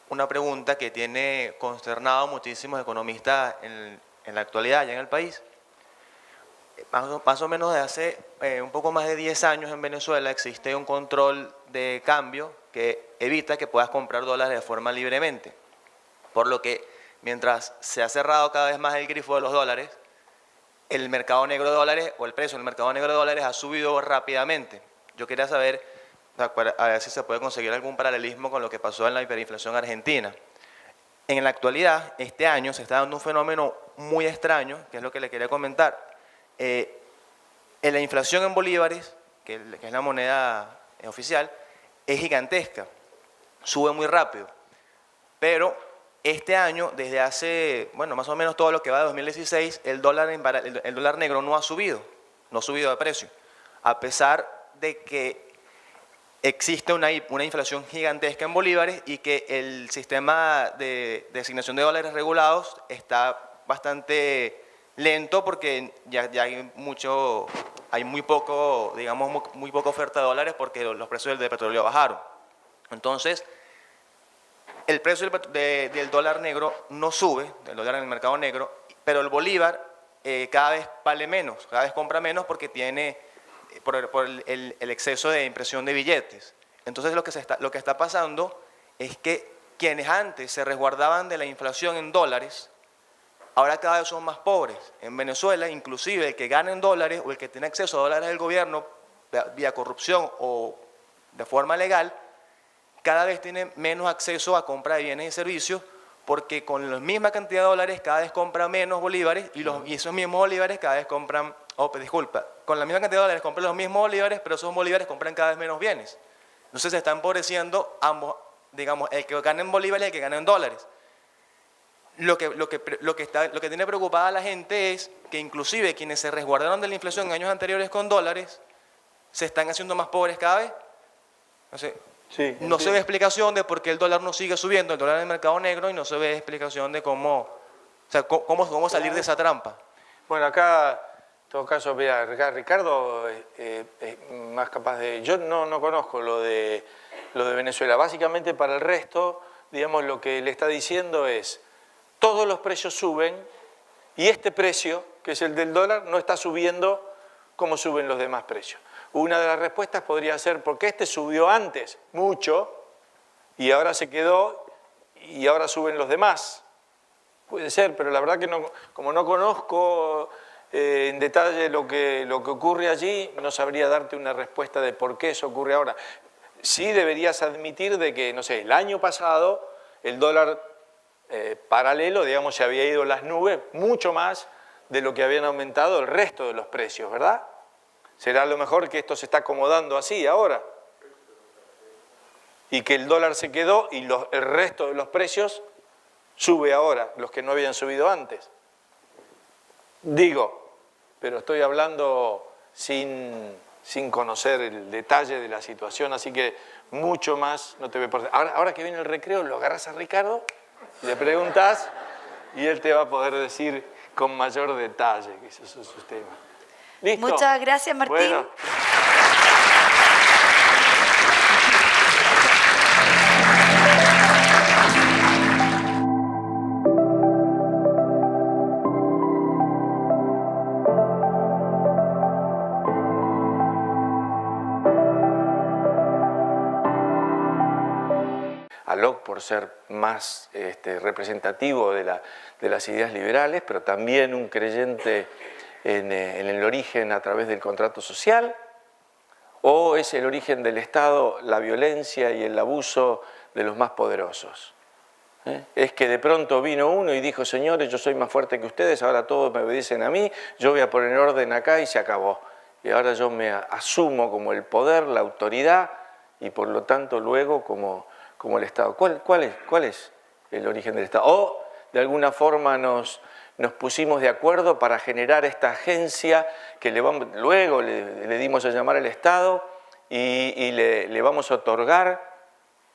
una pregunta que tiene consternado a muchísimos economistas en la actualidad ya en el país. Más o menos desde hace un poco más de 10 años en Venezuela existe un control de cambio que evita que puedas comprar dólares de forma libremente. Por lo que mientras se ha cerrado cada vez más el grifo de los dólares, el mercado negro de dólares o el precio del mercado negro de dólares ha subido rápidamente. Yo quería saber, a ver si se puede conseguir algún paralelismo con lo que pasó en la hiperinflación argentina. En la actualidad, este año se está dando un fenómeno muy extraño, que es lo que le quería comentar. La inflación en bolívares, que es la moneda oficial, es gigantesca, sube muy rápido. Pero este año, desde hace, bueno, más o menos todo lo que va de 2016, el dólar negro no ha subido de precio, a pesar de que existe una inflación gigantesca en bolívares y que el sistema de asignación de dólares regulados está bastante lento porque ya hay muy poco, digamos, muy poca oferta de dólares porque los precios del petróleo bajaron. Entonces, el precio del dólar negro no sube, del dólar en el mercado negro, pero el bolívar cada vez vale menos, cada vez compra menos porque tiene por el exceso de impresión de billetes. Entonces lo que está pasando es que quienes antes se resguardaban de la inflación en dólares, ahora cada vez son más pobres. En Venezuela, inclusive el que gana en dólares o el que tiene acceso a dólares del gobierno vía corrupción o de forma legal, cada vez tiene menos acceso a compra de bienes y servicios porque con la misma cantidad de dólares cada vez compra menos bolívares y esos mismos bolívares cada vez compran, con la misma cantidad de dólares compran los mismos bolívares, pero esos bolívares compran cada vez menos bienes. Entonces se están empobreciendo ambos, digamos, el que gana en bolívares y el que gana en dólares. Lo que tiene preocupada a la gente es que inclusive quienes se resguardaron de la inflación en años anteriores con dólares se están haciendo más pobres cada vez. No se ve explicación de por qué el dólar no sigue subiendo, el dólar en el mercado negro, y no se ve explicación de cómo salir de esa trampa. Bueno, acá, en todo caso, mira, Ricardo es más capaz de... Yo no conozco lo de Venezuela. Básicamente para el resto, digamos, lo que le está diciendo es todos los precios suben y este precio, que es el del dólar, no está subiendo como suben los demás precios. Una de las respuestas podría ser porque este subió antes mucho y ahora se quedó y ahora suben los demás. Puede ser, pero la verdad que como no conozco en detalle lo que ocurre allí, no sabría darte una respuesta de por qué eso ocurre ahora. Sí deberías admitir de que, no sé, el año pasado el dólar paralelo, digamos, se había ido a las nubes mucho más de lo que habían aumentado el resto de los precios, ¿verdad? ¿Será a lo mejor que esto se está acomodando así ahora? Y que el dólar se quedó y el resto de los precios sube ahora, los que no habían subido antes. Digo, pero estoy hablando sin conocer el detalle de la situación, así que mucho más no te voy a poder. Ahora que viene el recreo, lo agarras a Ricardo, le preguntas y él te va a poder decir con mayor detalle que esos son sus temas. ¿Listo? Muchas gracias, Martín. Bueno. A Locke por ser más representativo de las ideas liberales, pero también un creyente en el origen a través del contrato social, o es el origen del Estado la violencia y el abuso de los más poderosos. Es que de pronto vino uno y dijo, señores, yo soy más fuerte que ustedes, ahora todos me obedecen a mí, yo voy a poner orden acá y se acabó. Y ahora yo me asumo como el poder, la autoridad, y por lo tanto luego como el Estado. ¿Cuál es el origen del Estado? O de alguna forma nos pusimos de acuerdo para generar esta agencia que luego le dimos a llamar el Estado y le vamos a otorgar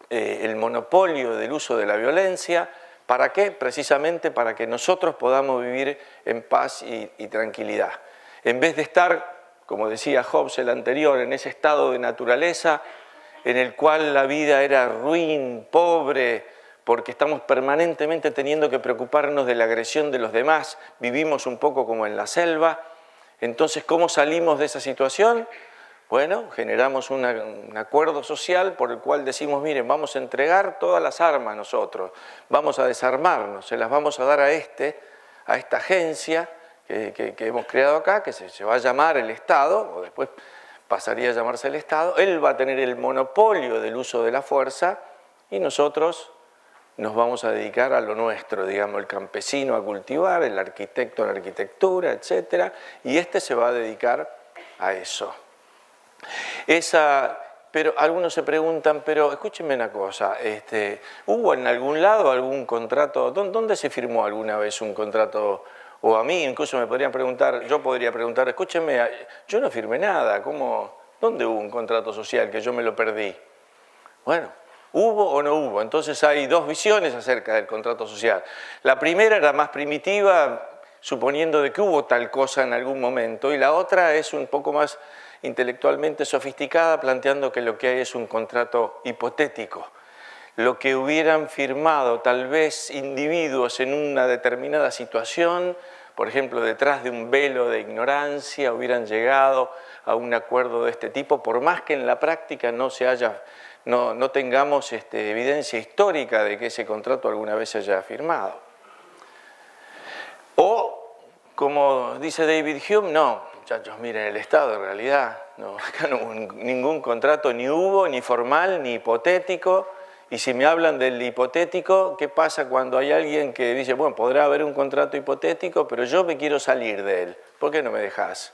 el monopolio del uso de la violencia. ¿Para qué? Precisamente para que nosotros podamos vivir en paz y tranquilidad. En vez de estar, como decía Hobbes el anterior, en ese estado de naturaleza en el cual la vida era ruin, pobre, porque estamos permanentemente teniendo que preocuparnos de la agresión de los demás, vivimos un poco como en la selva. Entonces, ¿cómo salimos de esa situación? Bueno, generamos un acuerdo social por el cual decimos, miren, vamos a entregar todas las armas nosotros, vamos a desarmarnos, se las vamos a dar a esta agencia que hemos creado acá, que se va a llamar el Estado, o después pasaría a llamarse el Estado. Él va a tener el monopolio del uso de la fuerza y nosotros nos vamos a dedicar a lo nuestro, digamos, el campesino a cultivar, el arquitecto a la arquitectura, etc. Y se va a dedicar a eso. Pero algunos se preguntan, pero escúchenme una cosa, ¿hubo en algún lado algún contrato? ¿Dónde se firmó alguna vez un contrato? O a mí incluso me podrían preguntar, yo podría preguntar, escúchenme, yo no firmé nada, ¿dónde hubo un contrato social que yo me lo perdí? Bueno, ¿hubo o no hubo? Entonces hay dos visiones acerca del contrato social. La primera era más primitiva, suponiendo de que hubo tal cosa en algún momento, y la otra es un poco más intelectualmente sofisticada, planteando que lo que hay es un contrato hipotético. Lo que hubieran firmado tal vez individuos en una determinada situación, por ejemplo, detrás de un velo de ignorancia, hubieran llegado a un acuerdo de este tipo, por más que en la práctica no tengamos evidencia histórica de que ese contrato alguna vez se haya firmado. O, como dice David Hume, no, muchachos, miren, el Estado en realidad, acá no hubo ningún contrato, ni hubo, ni formal, ni hipotético. Y si me hablan del hipotético, ¿qué pasa cuando hay alguien que dice, bueno, podrá haber un contrato hipotético, pero yo me quiero salir de él? ¿Por qué no me dejás?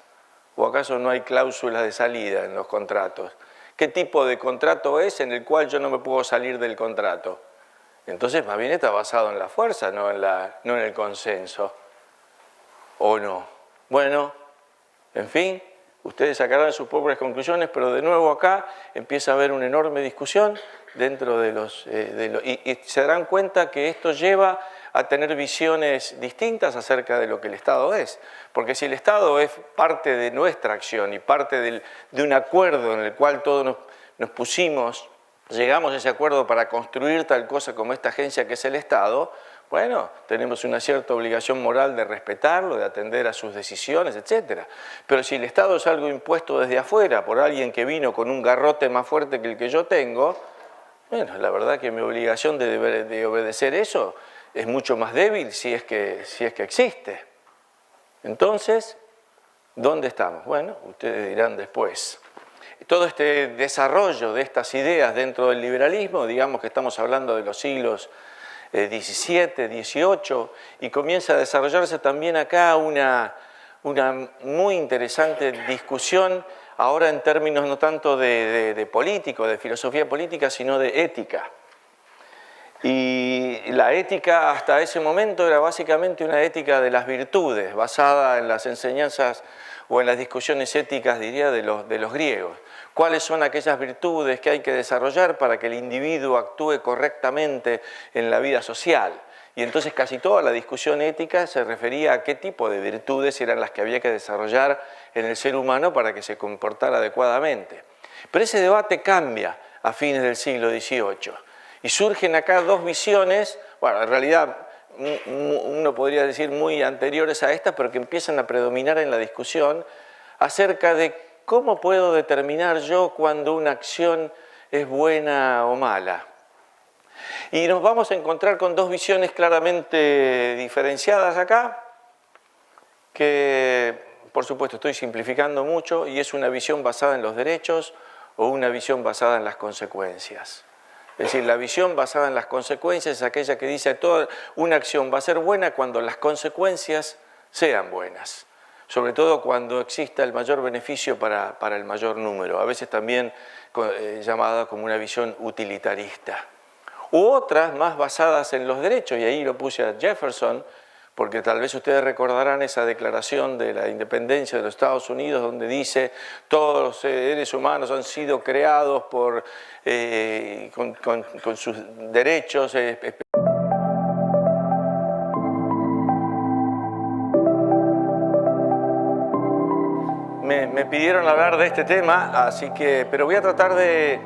¿O acaso no hay cláusulas de salida en los contratos? ¿Qué tipo de contrato es en el cual yo no me puedo salir del contrato? Entonces, más bien está basado en la fuerza, no en el consenso. ¿O no? Bueno, en fin, ustedes sacarán sus propias conclusiones, pero de nuevo acá empieza a haber una enorme discusión dentro y se darán cuenta que esto lleva a tener visiones distintas acerca de lo que el Estado es. Porque si el Estado es parte de nuestra acción y parte de un acuerdo en el cual todos nos pusimos, llegamos a ese acuerdo para construir tal cosa como esta agencia que es el Estado, bueno, tenemos una cierta obligación moral de respetarlo, de atender a sus decisiones, etc. Pero si el Estado es algo impuesto desde afuera por alguien que vino con un garrote más fuerte que el que yo tengo, bueno, la verdad que mi obligación de obedecer eso es mucho más débil si es que existe. Entonces, ¿dónde estamos? Bueno, ustedes dirán después. Todo este desarrollo de estas ideas dentro del liberalismo, digamos que estamos hablando de los siglos XVII, XVIII, y comienza a desarrollarse también acá una una muy interesante discusión, ahora en términos no tanto de político, de filosofía política, sino de ética. Y la ética hasta ese momento era básicamente una ética de las virtudes, basada en las enseñanzas o en las discusiones éticas, diría, de los griegos. ¿Cuáles son aquellas virtudes que hay que desarrollar para que el individuo actúe correctamente en la vida social? Y entonces casi toda la discusión ética se refería a qué tipo de virtudes eran las que había que desarrollar en el ser humano para que se comportara adecuadamente. Pero ese debate cambia a fines del siglo XVIII y surgen acá dos visiones, bueno, en realidad uno podría decir muy anteriores a estas, pero que empiezan a predominar en la discusión acerca de cómo puedo determinar yo cuando una acción es buena o mala. Y nos vamos a encontrar con dos visiones claramente diferenciadas acá, que por supuesto estoy simplificando mucho, y es una visión basada en los derechos o una visión basada en las consecuencias. Es decir, la visión basada en las consecuencias es aquella que dice que toda una acción va a ser buena cuando las consecuencias sean buenas, sobre todo cuando exista el mayor beneficio para el mayor número, a veces también llamada como una visión utilitarista. U otras más basadas en los derechos, y ahí lo puse a Jefferson, porque tal vez ustedes recordarán esa declaración de la independencia de los Estados Unidos donde dice todos los seres humanos han sido creados con sus derechos. Me pidieron hablar de este tema, pero voy a tratar de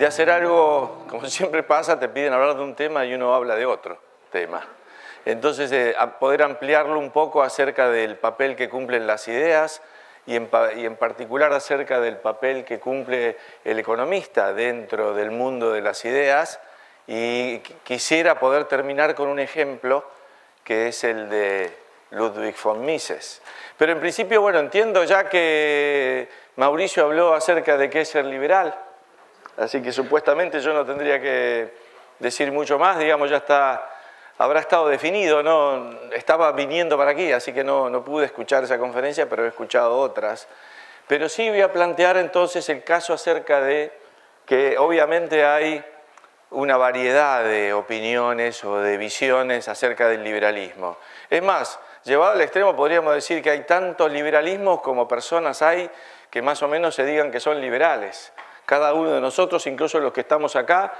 hacer algo, como siempre pasa, te piden hablar de un tema y uno habla de otro tema. Entonces, poder ampliarlo un poco acerca del papel que cumplen las ideas y en particular acerca del papel que cumple el economista dentro del mundo de las ideas. Y quisiera poder terminar con un ejemplo que es el de Ludwig von Mises. Pero en principio, bueno, entiendo ya que Mauricio habló acerca de qué es ser liberal, así que supuestamente yo no tendría que decir mucho más, digamos, ya habrá estado definido, ¿no? Estaba viniendo para aquí, así que no pude escuchar esa conferencia, pero he escuchado otras. Pero sí voy a plantear entonces el caso acerca de que obviamente hay una variedad de opiniones o de visiones acerca del liberalismo. Es más, llevado al extremo podríamos decir que hay tantos liberalismos como personas hay que más o menos se digan que son liberales. Cada uno de nosotros, incluso los que estamos acá,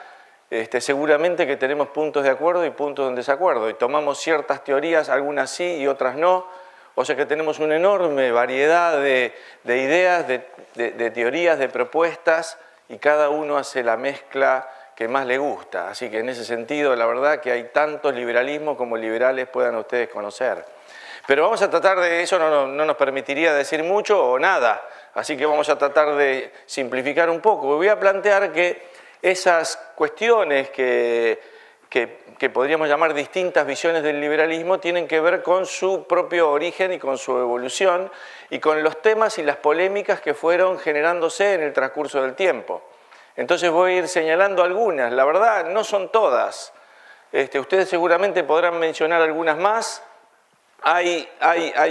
seguramente que tenemos puntos de acuerdo y puntos de desacuerdo, y tomamos ciertas teorías, algunas sí y otras no, o sea que tenemos una enorme variedad de ideas, de teorías, de propuestas, y cada uno hace la mezcla que más le gusta. Así que en ese sentido, la verdad que hay tantos liberalismos como liberales puedan ustedes conocer. Pero vamos a tratar de, eso no nos permitiría decir mucho o nada, así que vamos a tratar de simplificar un poco. Voy a plantear que esas cuestiones que podríamos llamar distintas visiones del liberalismo tienen que ver con su propio origen y con su evolución y con los temas y las polémicas que fueron generándose en el transcurso del tiempo. Entonces voy a ir señalando algunas, la verdad no son todas. Ustedes seguramente podrán mencionar algunas más, hay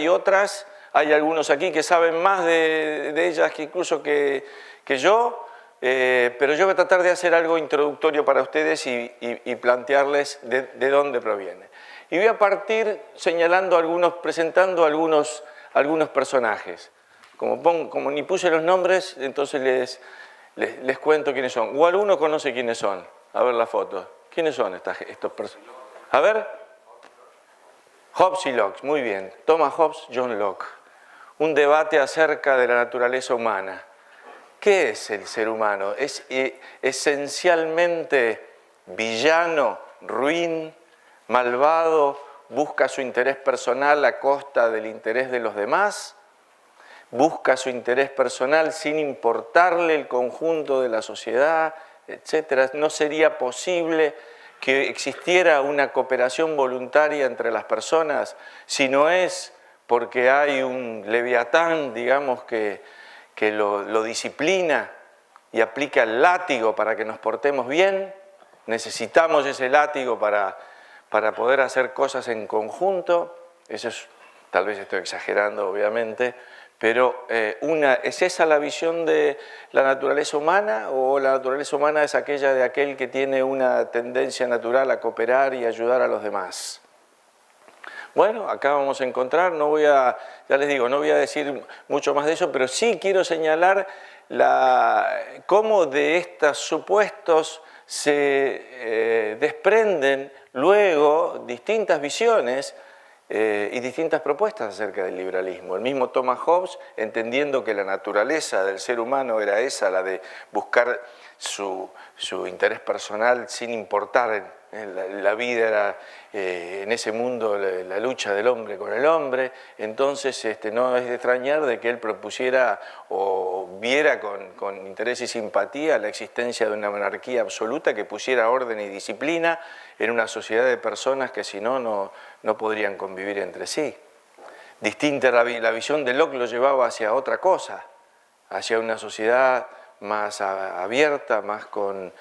otras, hay algunos aquí que saben más de ellas que incluso que yo. Pero yo voy a tratar de hacer algo introductorio para ustedes y plantearles de dónde proviene. Y voy a partir señalando presentando algunos personajes. Como ni puse los nombres, entonces les cuento quiénes son. O alguno conoce quiénes son. A ver la foto. ¿Quiénes son estos personajes? A ver. Hobbes y Locke, muy bien. Thomas Hobbes, John Locke. Un debate acerca de la naturaleza humana. ¿Qué es el ser humano? ¿Es esencialmente villano, ruin, malvado, busca su interés personal a costa del interés de los demás? ¿Busca su interés personal sin importarle el conjunto de la sociedad, etcétera? ¿No sería posible que existiera una cooperación voluntaria entre las personas si no es porque hay un leviatán, digamos, que lo disciplina y aplica el látigo para que nos portemos bien? Necesitamos ese látigo para poder hacer cosas en conjunto. Esa es tal vez estoy exagerando obviamente, pero ¿es esa la visión de la naturaleza humana o la naturaleza humana es aquella de aquel que tiene una tendencia natural a cooperar y ayudar a los demás? Bueno, acá vamos a encontrar, ya les digo, no voy a decir mucho más de eso, pero sí quiero señalar cómo de estos supuestos se desprenden luego distintas visiones y distintas propuestas acerca del liberalismo. El mismo Thomas Hobbes, entendiendo que la naturaleza del ser humano era esa, la de buscar su interés personal sin importar, la vida era en ese mundo la lucha del hombre con el hombre, entonces no es de extrañar de que él propusiera o viera con interés y simpatía la existencia de una monarquía absoluta que pusiera orden y disciplina en una sociedad de personas que si no podrían convivir entre sí. Distinta la visión de Locke lo llevaba hacia otra cosa, hacia una sociedad más abierta, más con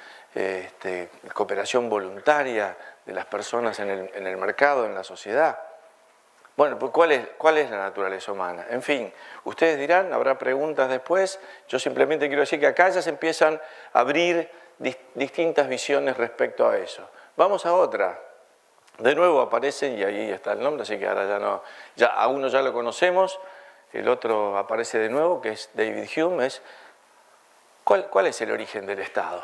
cooperación voluntaria de las personas en el mercado, en la sociedad. Bueno, pues ¿cuál es la naturaleza humana? En fin, ustedes dirán, habrá preguntas después, yo simplemente quiero decir que acá ya se empiezan a abrir distintas visiones respecto a eso. Vamos a otra. De nuevo aparecen, y ahí está el nombre, así que ahora a uno ya lo conocemos, el otro aparece de nuevo, que es David Hume. ¿Cuál es el origen del Estado?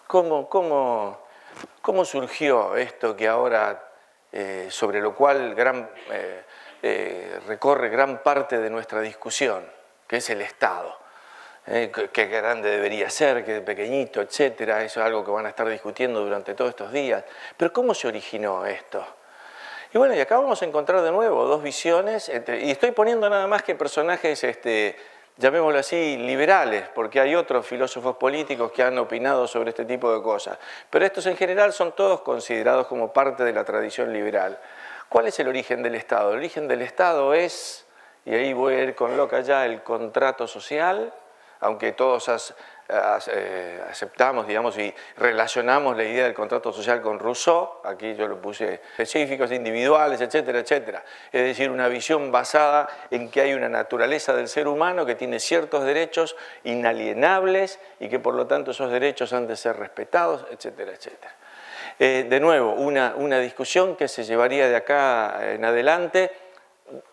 ¿Cómo surgió esto que ahora, sobre lo cual recorre gran parte de nuestra discusión, que es el Estado? Qué grande debería ser, qué pequeñito, etcétera. Eso es algo que van a estar discutiendo durante todos estos días. Pero ¿cómo se originó esto? Y bueno, y acá vamos a encontrar de nuevo dos visiones, y estoy poniendo nada más que personajes, llamémoslo así, liberales, porque hay otros filósofos políticos que han opinado sobre este tipo de cosas. Pero estos en general son todos considerados como parte de la tradición liberal. ¿Cuál es el origen del Estado? El origen del Estado es, y ahí voy a ir con Locke allá, el contrato social, aunque todos aceptamos, digamos, y relacionamos la idea del contrato social con Rousseau, aquí yo lo puse específicos, individuales, etcétera, etcétera. Es decir, una visión basada en que hay una naturaleza del ser humano que tiene ciertos derechos inalienables y que por lo tanto esos derechos han de ser respetados, etcétera, etcétera. De nuevo, una discusión que se llevaría de acá en adelante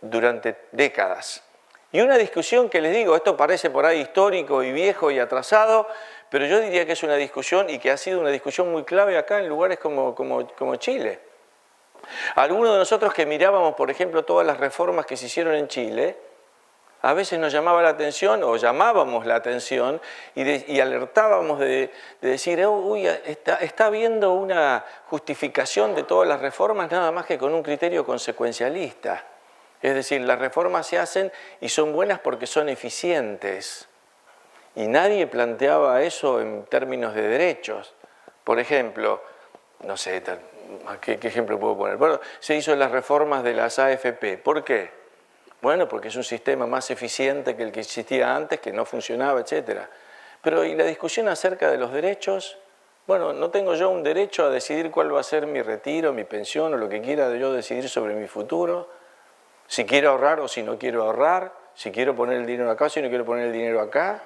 durante décadas. Y una discusión que les digo, esto parece por ahí histórico y viejo y atrasado, pero yo diría que es una discusión y que ha sido una discusión muy clave acá en lugares como Chile. Algunos de nosotros que mirábamos, por ejemplo, todas las reformas que se hicieron en Chile, a veces nos llamaba la atención o llamábamos la atención y alertábamos de decir, uy, está habiendo una justificación de todas las reformas nada más que con un criterio consecuencialista. Es decir, las reformas se hacen y son buenas porque son eficientes. Y nadie planteaba eso en términos de derechos. Por ejemplo, no sé, ¿qué ejemplo puedo poner? Bueno, se hizo las reformas de las AFP. ¿Por qué? Bueno, porque es un sistema más eficiente que el que existía antes, que no funcionaba, etc. Pero ¿y la discusión acerca de los derechos? Bueno, ¿no tengo yo un derecho a decidir cuál va a ser mi retiro, mi pensión o lo que quiera yo decidir sobre mi futuro? Si quiero ahorrar o si no quiero ahorrar, si quiero poner el dinero acá o si no quiero poner el dinero acá.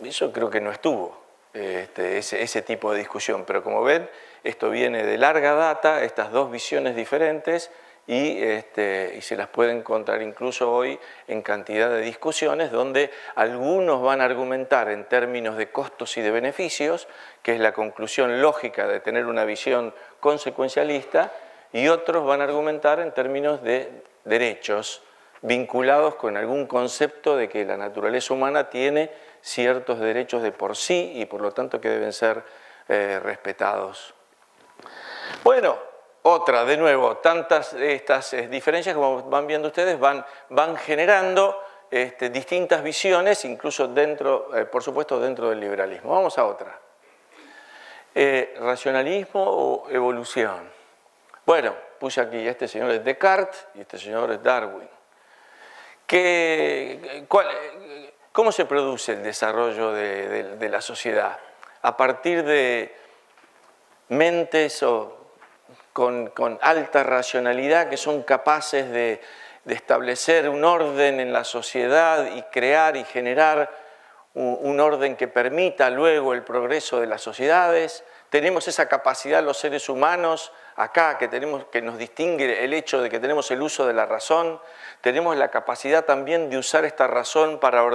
Eso creo que no estuvo, ese tipo de discusión. Pero como ven, esto viene de larga data, estas dos visiones diferentes, y se las puede encontrar incluso hoy en cantidad de discusiones donde algunos van a argumentar en términos de costos y de beneficios, que es la conclusión lógica de tener una visión consecuencialista, y otros van a argumentar en términos de derechos vinculados con algún concepto de que la naturaleza humana tiene ciertos derechos de por sí y por lo tanto que deben ser respetados. Bueno, otra, de nuevo, tantas estas diferencias, como van viendo ustedes, van generando distintas visiones, incluso dentro, por supuesto, dentro del liberalismo. Vamos a otra. ¿Racionalismo o evolución? Bueno, puse aquí, este señor es Descartes y este señor es Darwin. ¿Cómo se produce el desarrollo de la sociedad? A partir de mentes con alta racionalidad, que son capaces de establecer un orden en la sociedad y crear y generar un orden que permita luego el progreso de las sociedades. Tenemos esa capacidad los seres humanos acá, que nos distingue el hecho de que tenemos el uso de la razón. Tenemos la capacidad también de usar esta razón para ordenar